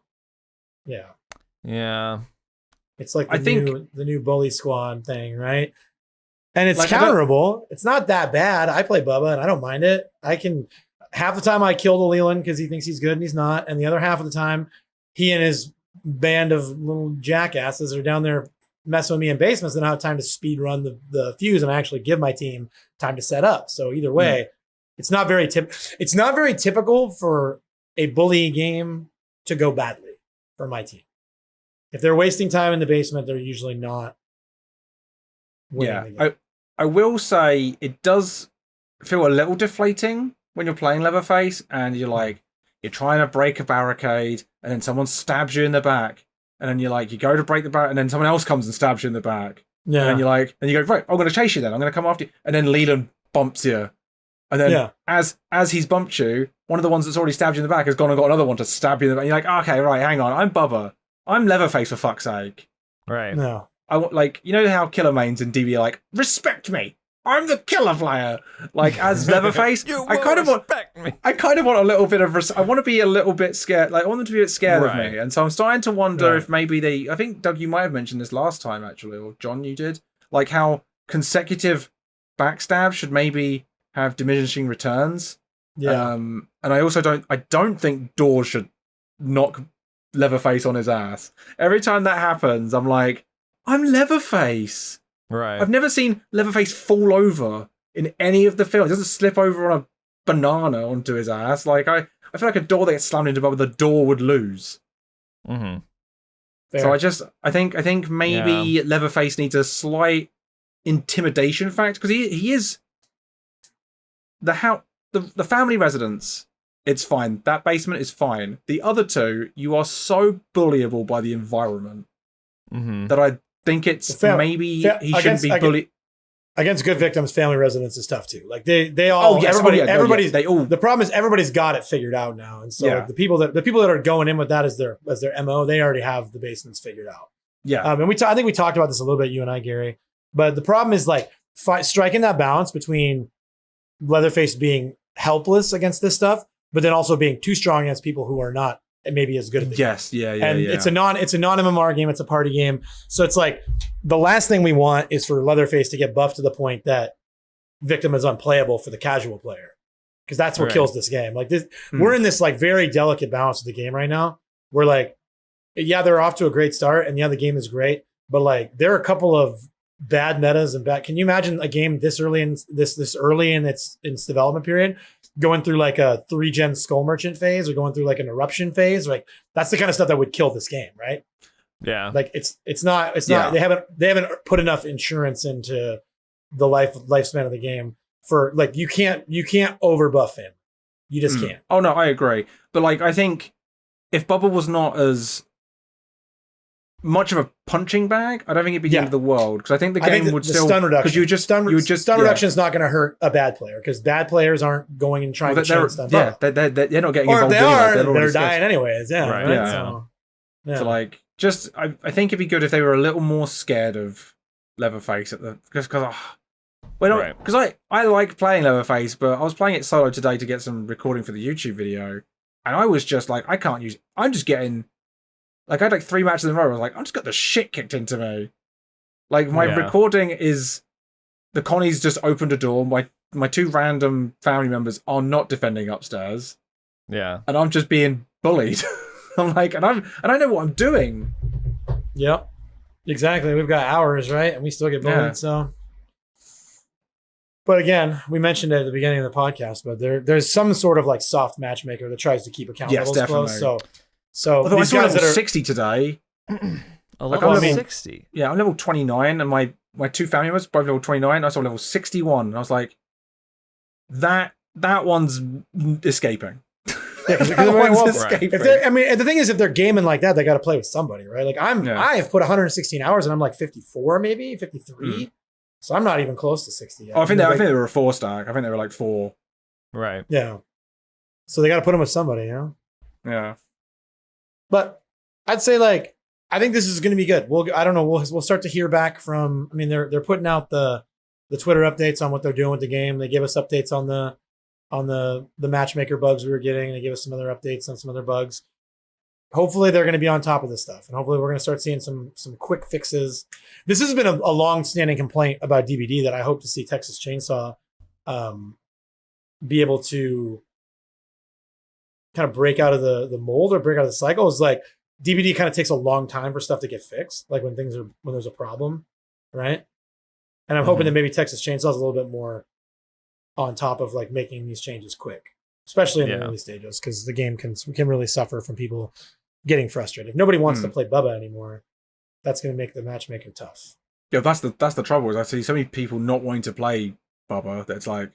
It's like the new bully squad thing, right? And it's like, counterable. It's not that bad. I play Bubba and I don't mind it. Half the time I kill the Leland because he thinks he's good and he's not. And the other half of the time, he and his band of little jackasses are down there messing with me in basements. And I have time to speed run the fuse and I actually give my team time to set up. So either way, it's not very typical for a bully game to go badly for my team. If they're wasting time in the basement, they're usually not winning the game. I will say it does feel a little deflating when you're playing Leatherface and you're trying to break a barricade and then someone stabs you in the back and then you go to break the barricade and then someone else comes and stabs you in the back. Yeah. And and you go, right, I'm going to chase you then. I'm going to come after you. And then Leland bumps you. And then as he's bumped you, one of the ones that's already stabbed you in the back has gone and got another one to stab you in the back. And you're like, okay, right, hang on. I'm Bubba. I'm Leatherface for fuck's sake. Right. No. I want how killer mains in DB are like, respect me. I'm the killer player. Like as Leatherface, I kind of want a little bit of I want to be a little bit scared. Like I want them to be a bit scared of me. And so I'm starting to wonder if maybe I think Doug, you might have mentioned this last time actually, or John, you did, like how consecutive backstab should maybe have diminishing returns. Yeah. And I also don't think Door should knock Leatherface on his ass. Every time that happens, I'm like, I'm Leatherface. Right. I've never seen Leatherface fall over in any of the films. He doesn't slip over on a banana onto his ass. Like I feel like a door that gets slammed into Bubba, the door would lose. Mm-hmm. So I think maybe Leatherface needs a slight intimidation factor because he is the family residence. It's fine. That basement is fine. The other two, you are so bullyable by the environment that I think it's maybe he shouldn't be bullied. Against good victims, family residence is tough too. Like they all, everybody's. The problem is everybody's got it figured out now, and so the people that are going in with that as their MO, they already have the basements figured out. Yeah, and I think we talked about this a little bit, you and I, Gary. But the problem is striking that balance between Leatherface being helpless against this stuff, but then also being too strong against people who are not maybe as good at the game. It's a non-MMR game, it's a party game. So it's like the last thing we want is for Leatherface to get buffed to the point that victim is unplayable for the casual player. Because that's what kills this game. Like this, we're in this very delicate balance of the game right now. We're they're off to a great start and the game is great, but there are a couple of bad metas and bad. Can you imagine a game this early in its development period going through a 3-gen Skull Merchant phase or going through an Eruption phase? That's the kind of stuff that would kill this game, right? Yeah. It's not they haven't put enough insurance into the lifespan of the game for you can't over buff him. You just can't. Oh no, I agree. But I think if Bubba was not as much of a punching bag, I don't think it'd be the end of the world because I think the game would still stun reduction. Stun reduction is not going to hurt a bad player because bad players aren't going and trying to chain stuff up. They're not getting or involved. If they are, they're dying anyways. Yeah, right. Right? So I think it'd be good if they were a little more scared of Leatherface because I like playing Leatherface, but I was playing it solo today to get some recording for the YouTube video, and I was just I can't use. I'm just getting. I had 3 matches in a row. I was I'm just got the shit kicked into me. My recording is the Connie's just opened a door. My 2 random family members are not defending upstairs. Yeah, and I'm just being bullied. and I know what I'm doing. Yep, exactly. We've got hours, right? And we still get bullied. So, but again, we mentioned it at the beginning of the podcast. But there's some sort of soft matchmaker that tries to keep account levels close. So although these guys level 60 today. Level 60. Yeah, I'm level 29, and my 2 family members both level 29. I saw level 61, and I was like, that one's escaping. Yeah, escaping. The thing is, if they're gaming like that, they got to play with somebody, right? I have put 116 hours, and I'm 54, maybe 53. So I'm not even close to 60 yet. Oh, I think they were a 4 stack. I think they were 4. Right. Yeah. So they got to put them with somebody, Yeah. But I'd say I think this is going to be good. I don't know. We'll start to hear back from. I mean, they're putting out the Twitter updates on what they're doing with the game. They give us updates on the matchmaker bugs we were getting. They give us some other updates on some other bugs. Hopefully, they're going to be on top of this stuff, and hopefully, we're going to start seeing some quick fixes. This has been a long-standing complaint about DBD that I hope to see Texas Chainsaw be able to kind of break out of the mold or break out of the cycle. Is like DBD kind of takes a long time for stuff to get fixed, like when there's a problem, right? And I'm hoping that maybe Texas Chainsaw is a little bit more on top of like making these changes quick, especially in the early stages, because the game can really suffer from people getting frustrated. If nobody wants to play Bubba anymore, that's going to make the matchmaker tough. Yeah, that's the trouble. Is I see so many people not wanting to play Bubba. That's like,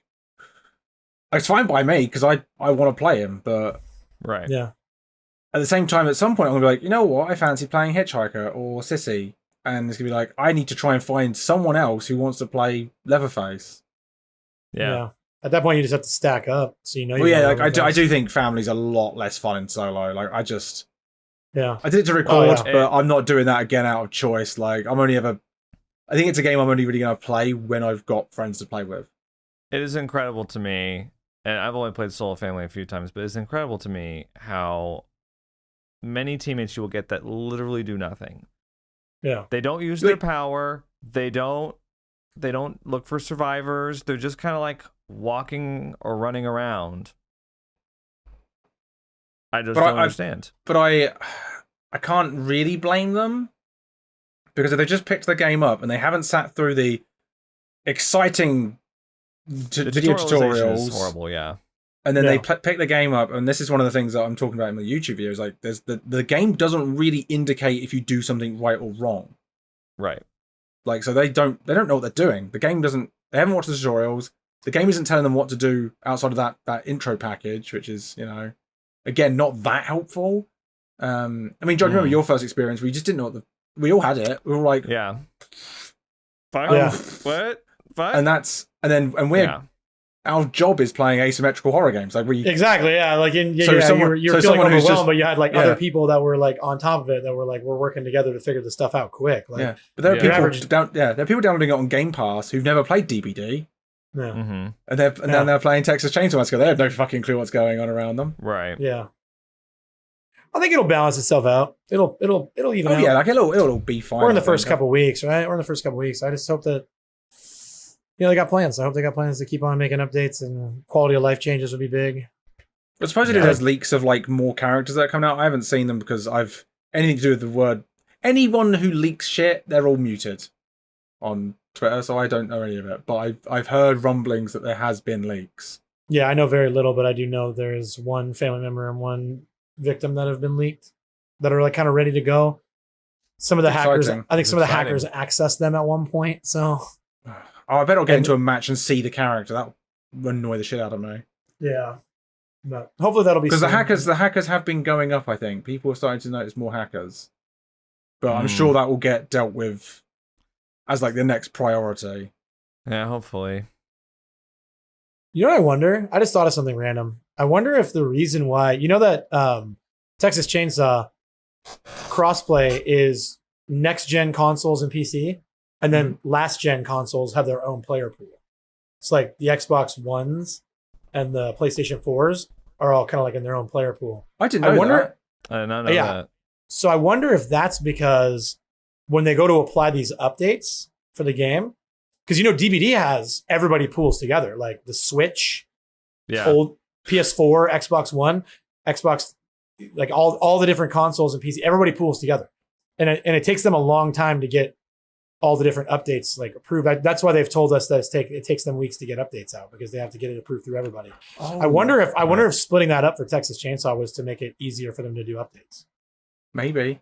it's fine by me because I want to play him, but right, yeah. At the same time, at some point, I'm gonna be like, you know what? I fancy playing Hitchhiker or Sissy, and it's gonna be like, I need to try and find someone else who wants to play Leatherface. Yeah. At that point, you just have to stack up, so you know. Well, yeah, like I do think family's a lot less fun in solo. Like I did it to record, but I'm not doing that again out of choice. Like I think it's a game I'm only really gonna play when I've got friends to play with. It is incredible to me, and I've only played solo family a few times, but it's incredible to me how many teammates you will get that literally do nothing. Yeah. They don't use their power. They don't look for survivors. They're just kind of like walking or running around. I just don't understand. But I can't really blame them, because if they just picked the game up and they haven't sat through the exciting video tutorials, is horrible, yeah. And then they pick the game up, and this is one of the things that I'm talking about in the YouTube videos. Like, there's the game doesn't really indicate if you do something right or wrong. Right. Like, so they don't know what they're doing. The game doesn't. They haven't watched the tutorials. The game isn't telling them what to do outside of that intro package, which is, again, not that helpful. I mean, John, remember your first experience where you just didn't know we all had it. We were like, yeah. What? And we're. Our job is playing asymmetrical horror games. Like exactly, yeah. Like you're feeling overwhelmed, but you had like other people that were like on top of it that were like, we're working together to figure this stuff out quick. Like, but there are there are people downloading it on Game Pass who've never played DBD. Yeah. Mm-hmm. And then they're playing Texas Chainsaw Massacre. They have no fucking clue what's going on around them. Right. Yeah. I think it'll balance itself out. It'll even out. Yeah, like it'll be fine. We're in the first couple weeks, right? We're in the first couple weeks. I just hope that they got plans. I hope they got plans to keep on making updates, and quality of life changes would be big. I suppose it has leaks of like more characters that come out. I haven't seen them because I've anything to do with the word. Anyone who leaks shit, they're all muted on Twitter, so I don't know any of it. But I've heard rumblings that there has been leaks. Yeah, I know very little, but I do know there is one family member and one victim that have been leaked that are like kind of ready to go. Some of the hackers, I think some of the hackers accessed them at one point. So. I bet I'll get into a match and see the character. That would annoy the shit out of me. Yeah. But hopefully that'll be because the hackers have been going up, I think. People are starting to notice more hackers. But I'm sure that will get dealt with as like the next priority. Yeah, hopefully. You know what I wonder? I just thought of something random. I wonder if the reason why, that Texas Chainsaw crossplay is next gen consoles and PC. And then last gen consoles have their own player pool. It's like the Xbox Ones and the PlayStation 4s are all kind of like in their own player pool. I didn't know that. I did not know that. So I wonder if that's because when they go to apply these updates for the game, because DBD has everybody pools together, like the Switch, old PS4, Xbox One, Xbox, like all the different consoles and PC, everybody pools together. And it takes them a long time to get all the different updates like approved. That's why they've told us that it takes them weeks to get updates out, because they have to get it approved through everybody. I wonder if splitting that up for Texas Chainsaw was to make it easier for them to do updates. Maybe.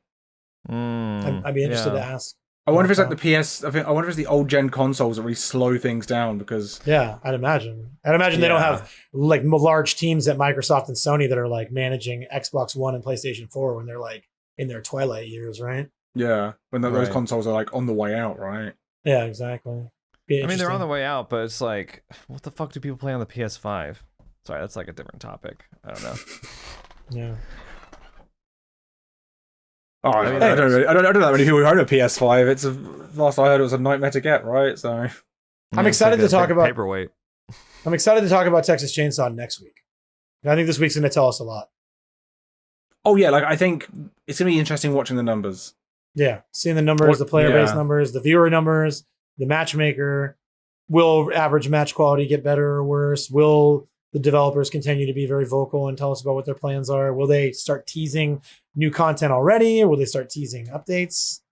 I'd be interested to ask. I wonder if it's like the PS. I wonder if it's the old gen consoles that really slow things down because. Yeah, I'd imagine they don't have like large teams at Microsoft and Sony that are like managing Xbox One and PlayStation 4 when they're like in their twilight years, right? Yeah, when those consoles are like on the way out, right? Yeah, exactly. I mean, they're on the way out, but it's like, what the fuck do people play on the PS5? Sorry, that's like a different topic. I don't know. Yeah. Oh, I don't know that many people who own a PS5. It's last I heard it was a nightmare to get, right? So I'm excited to talk about paperweight. I'm excited to talk about Texas Chainsaw next week. I think this week's going to tell us a lot. Oh yeah, like I think it's going to be interesting watching the numbers. Yeah, seeing the numbers, the player base numbers, the viewer numbers, the matchmaker. Will average match quality get better or worse? Will the developers continue to be very vocal and tell us about what their plans are? Will they start teasing new content already, or will they start teasing updates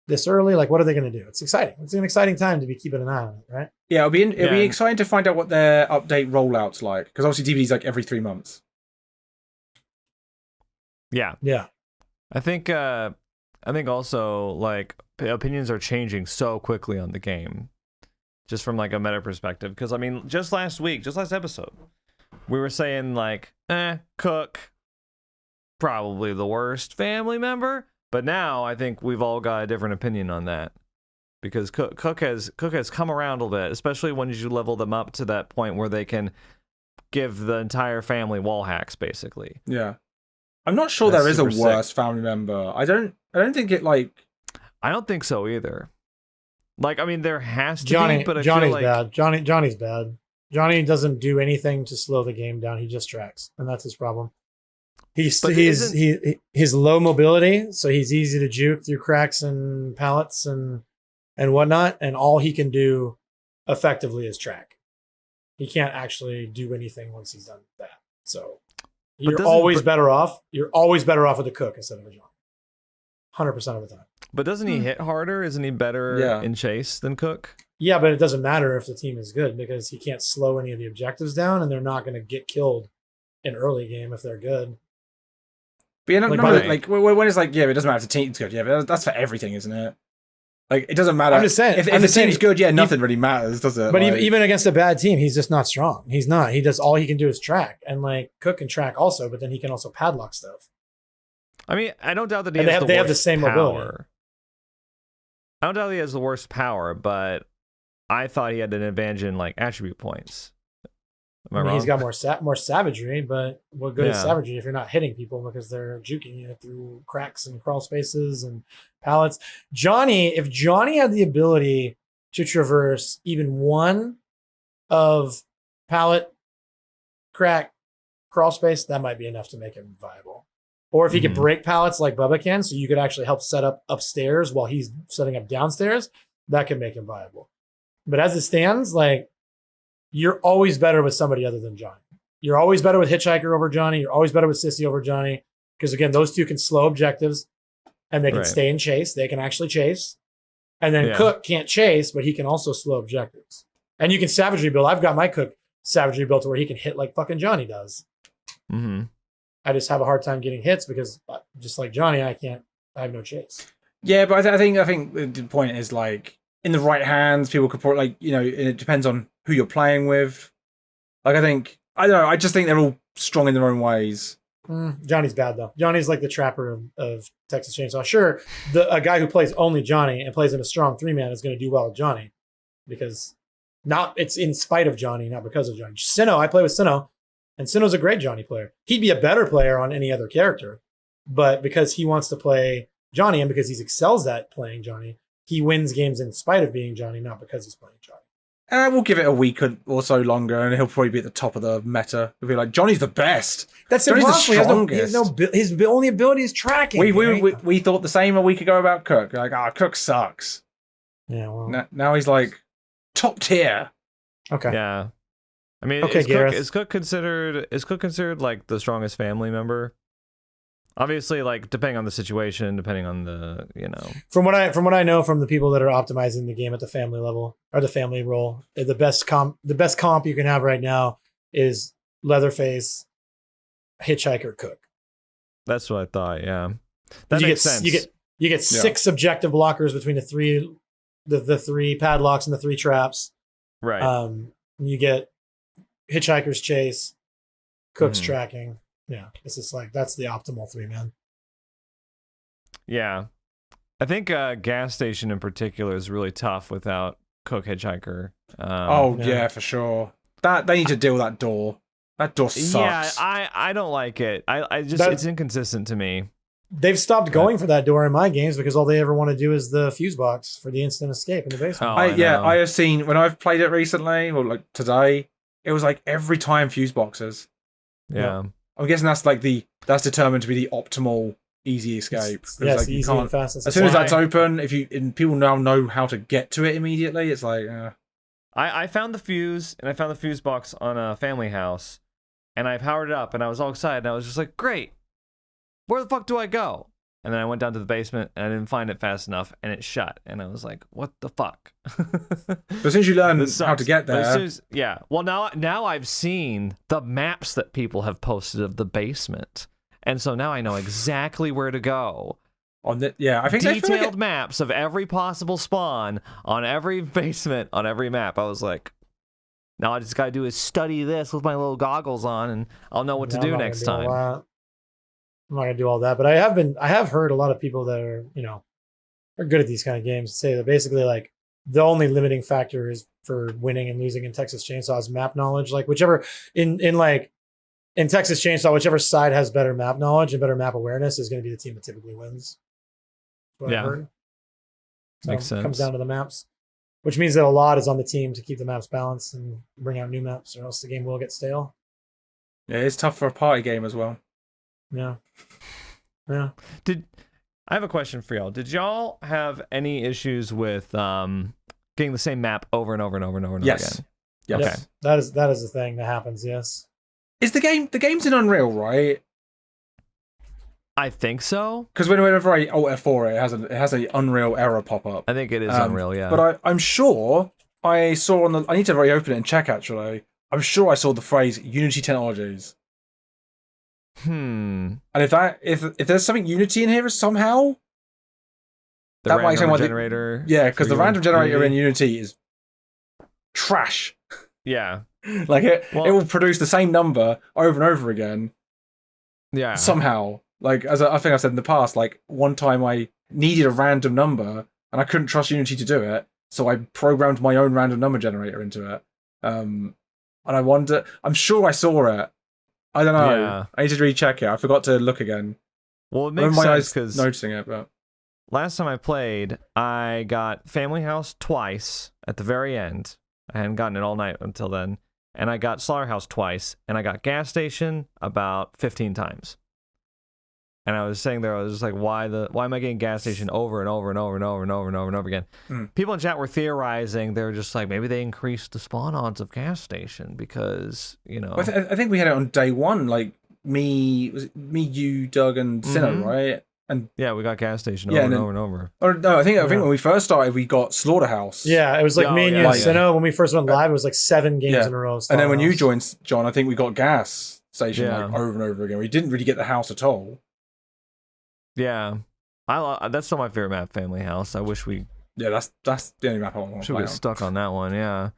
this early? Like, what are they going to do? It's exciting. It's an exciting time to be keeping an eye on it, right? Yeah, it'll be exciting to find out what their update rollout's like, because obviously DVD's like every 3 months. Yeah. I think also like opinions are changing so quickly on the game, just from like a meta perspective. Because I mean, just last episode, we were saying like, Cook, probably the worst family member. But now I think we've all got a different opinion on that, because Cook has come around a little bit, especially when you level them up to that point where they can give the entire family wall hacks, basically. Yeah. I'm not sure there is a worse family member. I don't think it like. I don't think so either. Like, I mean, there has to be, but Johnny's like... bad. Johnny's bad. Johnny doesn't do anything to slow the game down. He just tracks, and that's his problem. His low mobility, so he's easy to juke through cracks and pallets and whatnot, and all he can do effectively is track. He can't actually do anything once he's done that. So you're always better off. You're always better off with a Cook instead of a Johnny. 100% of the time. But doesn't he hit harder? Isn't he better in chase than Cook? Yeah, but it doesn't matter if the team is good, because he can't slow any of the objectives down, and they're not going to get killed in early game if they're good. But yeah, when it's like, it doesn't matter if the team's good. Yeah, but that's for everything, isn't it? Like, it doesn't matter. I'm just saying. If the team's good, nothing really matters, does it? But even against a bad team, he's just not strong. He's not. He does all he can do is track, and like Cook can track also, but then he can also padlock stuff. I mean, I don't doubt that they have the same mobility. I don't doubt he has the worst power, but I thought he had an advantage in like attribute points. I mean, he's got more savagery, but what good is savagery if you're not hitting people because they're juking you through cracks and crawl spaces and pallets? If Johnny had the ability to traverse even one of pallet, crack, crawl space, that might be enough to make him viable. Or if he could break pallets like Bubba can, so you could actually help set up upstairs while he's setting up downstairs, that could make him viable. But as it stands, like, you're always better with somebody other than Johnny. You're always better with Hitchhiker over Johnny. You're always better with Sissy over Johnny. Because again, those two can slow objectives and they can stay in chase. They can actually chase. And then Cook can't chase, but he can also slow objectives. And you can savagery build. I've got my Cook savagery built to where he can hit like fucking Johnny does. Mm-hmm. I just have a hard time getting hits because just like Johnny, I have no chase. Yeah, but I think the point is like in the right hands, people could probably like, it depends on who you're playing with. Like, I don't know. I just think they're all strong in their own ways. Johnny's bad though. Johnny's like the trapper of Texas Chainsaw. Sure, a guy who plays only Johnny and plays in a strong 3-man is going to do well with Johnny because it's in spite of Johnny, not because of Johnny. Sinnoh, I play with Sinnoh. And Sinnoh's a great Johnny player. He'd be a better player on any other character. But because he wants to play Johnny and because he excels at playing Johnny, he wins games in spite of being Johnny, not because he's playing Johnny. And we'll give it a week or so longer, and he'll probably be at the top of the meta. He'll be like, Johnny's the best. That's Johnny's impossible. the strongest. His only ability is tracking. We thought the same a week ago about Cook. Like, Cook sucks. Yeah, well. Now he's like, top tier. Okay. Yeah. I mean, is Cook considered like the strongest family member? Obviously, like depending on the situation, depending on the From what I know from the people that are optimizing the game at the family level or the family role, the best comp you can have right now is Leatherface, Hitchhiker, Cook. That's what I thought. Yeah, that makes sense. You get 6 objective blockers between the three padlocks and the 3 traps. Right. You get Hitchhiker's chase, Cook's tracking. Yeah, it's just like that's the optimal 3-man. Yeah, I think gas station in particular is really tough without Cook, Hitchhiker. Yeah, for sure. That they need to deal with that door. That door sucks. Yeah, I don't like it. I just it's inconsistent to me. they've stopped going for that door in my games because all they ever want to do is the fuse box for the instant escape in the basement. I have seen when I've played it recently, or like today, it was like every time fuse boxes. Yeah. I'm guessing that's determined to be the optimal easy escape. Yes, like, easy and fastest. As soon as that's open, and people now know how to get to it immediately, it's like. I found the fuse, and I found the fuse box on a family house, and I powered it up, and I was all excited, and I was just like, great, where the fuck do I go? And then I went down to the basement, and I didn't find it fast enough, and it shut, and I was like, what the fuck? But as soon as you learn how to get there... Well, now I've seen the maps that people have posted of the basement, and so now I know exactly where to go. I think detailed maps of every possible spawn on every basement on every map. I was like, now I just gotta do is study this with my little goggles on, and I'll know what to do next time. I'm not gonna do all that, but I have heard a lot of people that are are good at these kind of games say that basically like the only limiting factor is for winning and losing in Texas Chainsaw is map knowledge. Like whichever in Texas Chainsaw, whichever side has better map knowledge and better map awareness is going to be the team that typically wins. What I've heard. So makes sense. It comes down to the maps, which means that a lot is on the team to keep the maps balanced and bring out new maps, or else the game will get stale. Yeah, it's tough for a party game as well. Yeah. I have a question for y'all? Did y'all have any issues with getting the same map over and over and over and over and over again? Yes. Okay. That is the thing that happens. Yes. Is the game's in Unreal, right? I think so. Because whenever I alt F4, it has a Unreal error pop up. I think it is Unreal, yeah. But I'm sure I saw I need to reopen it and check actually. I'm sure I saw the phrase Unity Technologies. And if there's something Unity in here somehow, that might explain why generator. Yeah, because the random generator in Unity is trash. Yeah. Like it will produce the same number over and over again. Yeah. Somehow. Like, as I think I've said in the past, like, one time I needed a random number, and I couldn't trust Unity to do it, so I programmed my own random number generator into it. And I wonder... I'm sure I saw it. I don't know. Yeah. I need to recheck it. I forgot to look again. Well, it makes sense, because... noticing it, but... Last time I played, I got Family House twice at the very end. I hadn't gotten it all night until then. And I got Slaughterhouse twice, and I got Gas Station about 15 times. And I was saying there, I was just like, why am I getting Gas Station over and over and over and over and over and over and over again? People in chat were theorizing. They were just like, maybe they increased the spawn odds of Gas Station because, I think we had it on day one, like me, you, Doug, and Sinner, right? And yeah, we got Gas Station over and over and over. Or no, I think when we first started, we got Slaughterhouse. Yeah, it was like me and you and Sinner. When we first went live, it was like 7 games in a row. And then when you joined, John, I think we got Gas Station like over and over again. We didn't really get the house at all. Yeah, that's still my favorite map, Family House. I wish we... Yeah, that's the only map I want to play on. Stuck on that one, yeah.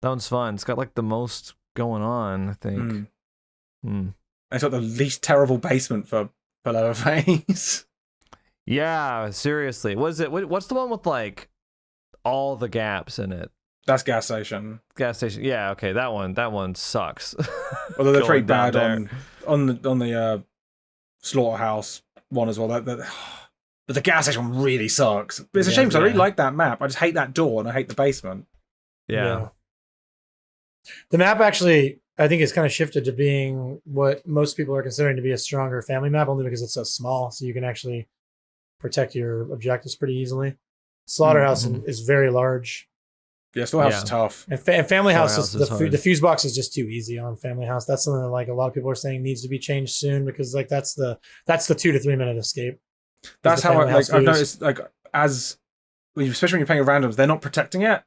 That one's fun. It's got like the most going on, I think. It's got the least terrible basement for Leatherface. Yeah, seriously. What's the one with like all the gaps in it? That's Gas Station. Gas Station. Yeah, okay, that one sucks. Although they're pretty bad on the Slaughterhouse one as well. But the Gas Station one really sucks. But it's a shame because I really like that map. I just hate that door and I hate the basement. Yeah. The map actually, I think, has kind of shifted to being what most people are considering to be a stronger family map, only because it's so small, so you can actually protect your objectives pretty easily. Slaughterhouse is very large. Yeah, Slaughterhouse is tough. And Family House the fuse box is just too easy on Family House. That's something that like a lot of people are saying needs to be changed soon because like that's the 2 to 3 minute escape. That's how I've noticed, like, especially when you're playing randoms, they're not protecting it.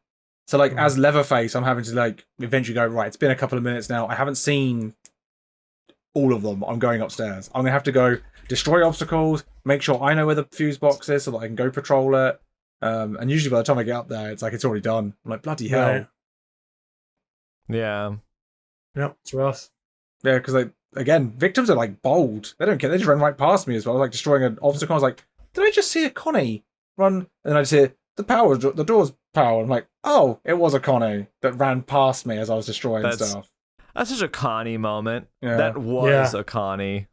So like as Leatherface, I'm having to like eventually go, right, it's been a couple of minutes now. I haven't seen all of them. I'm going upstairs. I'm gonna have to go destroy obstacles, make sure I know where the fuse box is so that I can go patrol it. And usually by the time I get up there, it's like it's already done. I'm like, bloody hell. Right. Yeah. Yep, it's rough. Yeah, because like again, victims are like bold. They don't care. They just run right past me as well, like destroying an obstacle. I was like, did I just see a Connie run? And then I just hear the door's power. I'm like, oh, it was a Connie that ran past me as I was destroying stuff. That's such a Connie moment. Yeah. That was a Connie.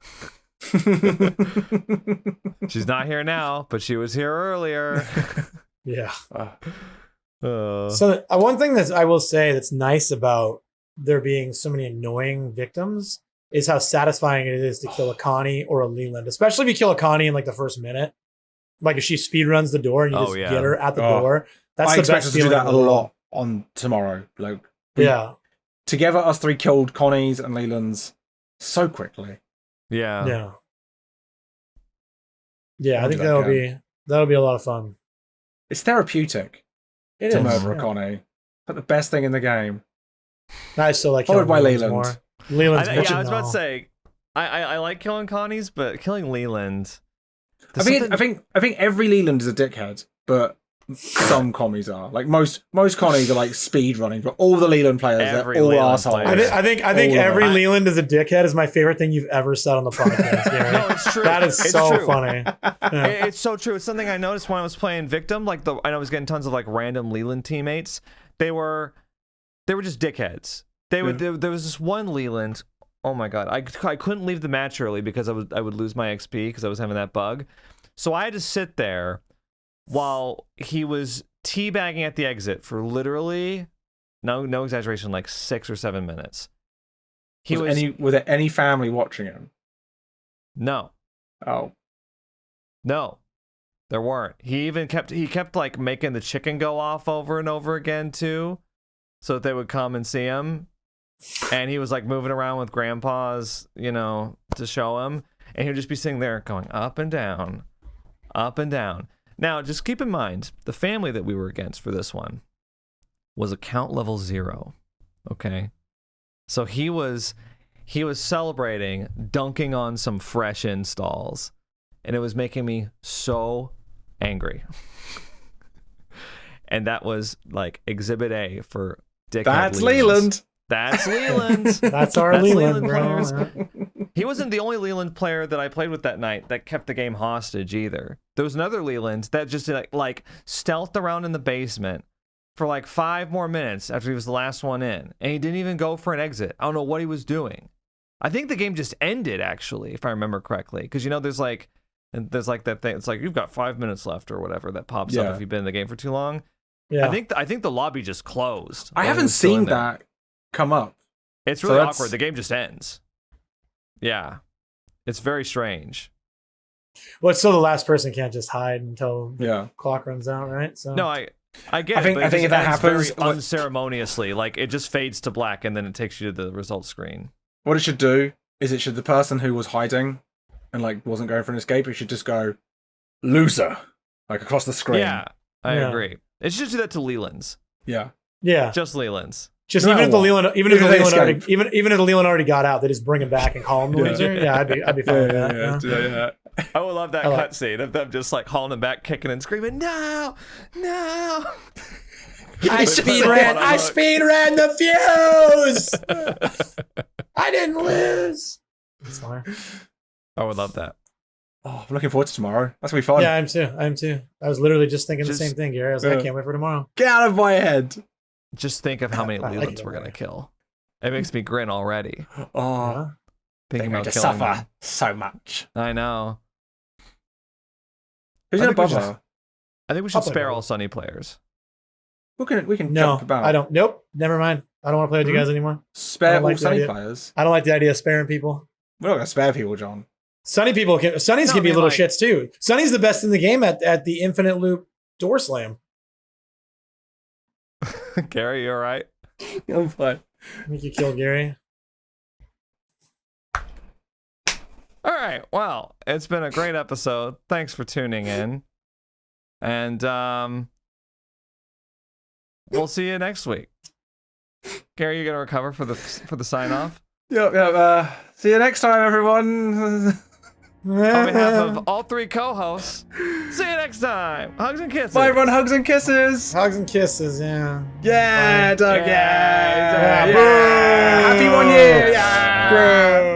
She's not here now, but she was here earlier. Yeah. So one thing that I will say that's nice about there being so many annoying victims is how satisfying it is to kill a Connie or a Leland, especially if you kill a Connie in like the first minute. Like if she speed runs the door and you just get her at the door. That's the best feeling. I expect us to do that a lot on tomorrow. Like, together, us three killed Connies and Lelands so quickly. Yeah. I think that'll be a lot of fun. It's therapeutic to murder a Connie. But the best thing in the game. I still like followed by Leland. Leland's I was about to say, I like killing Connies, but killing Leland. I think every Leland is a dickhead, but some commies are. Like most commies are like speed running, but all the Leland players are all assholes. I think every Leland is a dickhead is my favorite thing you've ever said on the podcast. No, it's true. That is so funny. Yeah. It's so true. It's something I noticed when I was playing Victim. Like I was getting tons of like random Leland teammates. They were just dickheads. There was this one Leland. Oh my god, I couldn't leave the match early because I would lose my XP because I was having that bug. So I had to sit there while he was teabagging at the exit for literally, no exaggeration, like 6 or 7 minutes. Was there any family watching him? No. Oh. No. There weren't. He kept like making the chicken go off over and over again too, so that they would come and see him. And he was like moving around with grandpas, to show him. And he would just be sitting there going up and down, up and down. Now, just keep in mind, the family that we were against for this one was account level 0. Okay? So he was celebrating dunking on some fresh installs. And it was making me so angry. And that was like Exhibit A for dickhead That's Leland. That's Leland. That's our Leland players. He wasn't the only Leland player that I played with that night that kept the game hostage either. There was another Leland that just like stealthed around in the basement for like 5 more minutes after he was the last one in, and he didn't even go for an exit. I don't know what he was doing. I think the game just ended actually, if I remember correctly, because there's like that thing. It's like you've got 5 minutes left or whatever that pops up if you've been in the game for too long. Yeah, I think the lobby just closed. I haven't seen that come up. It's really awkward. The game just ends. Yeah, it's very strange. Well, so the last person can't just hide until clock runs out, right? So no, I get. I think if that happens very unceremoniously, like it just fades to black and then it takes you to the results screen. What it should do is the person who was hiding and like wasn't going for an escape, it should just go loser like across the screen. Yeah, I agree. It should do that to Leland's. Yeah, just Leland's. Just even if the Leland already got out, they just bring him back and call him the loser. Yeah, I'd be fine with that. I would love that cutscene of them just like hauling him back, kicking and screaming, "No, no!" I speed ran the fuse. I didn't lose. That's fine. I would love that. Oh, I'm looking forward to tomorrow. That's gonna be fun. Yeah, I am too. I was literally just thinking the same thing, Gary. I was like, I can't wait for tomorrow. Get out of my head. Just think of how many Lelands we're gonna kill. It makes me grin already. Oh, thinking about to killing suffer them. so much. I know. Who's gonna bother? I think we should spare all Sunny players. We can jump about. I don't. Nope. Never mind. I don't want to play with you guys anymore. Spare all Sunny players. I don't like the idea of sparing people. We're not gonna spare people, John. Sunnies can be little shits too. Sunny's the best in the game at the infinite loop door slam. Gary, you all right? I'm fine. I think you killed Gary. All right. Well, it's been a great episode. Thanks for tuning in. And we'll see you next week. Gary, you gonna recover for the sign off? Yep. See you next time, everyone. On behalf of all 3 co-hosts, see you next time. Hugs and kisses. Bye, everyone. Hugs and kisses. Hugs and kisses. Yeah. Yeah, Doug. Yeah. Happy 1 year. Yeah. Bro.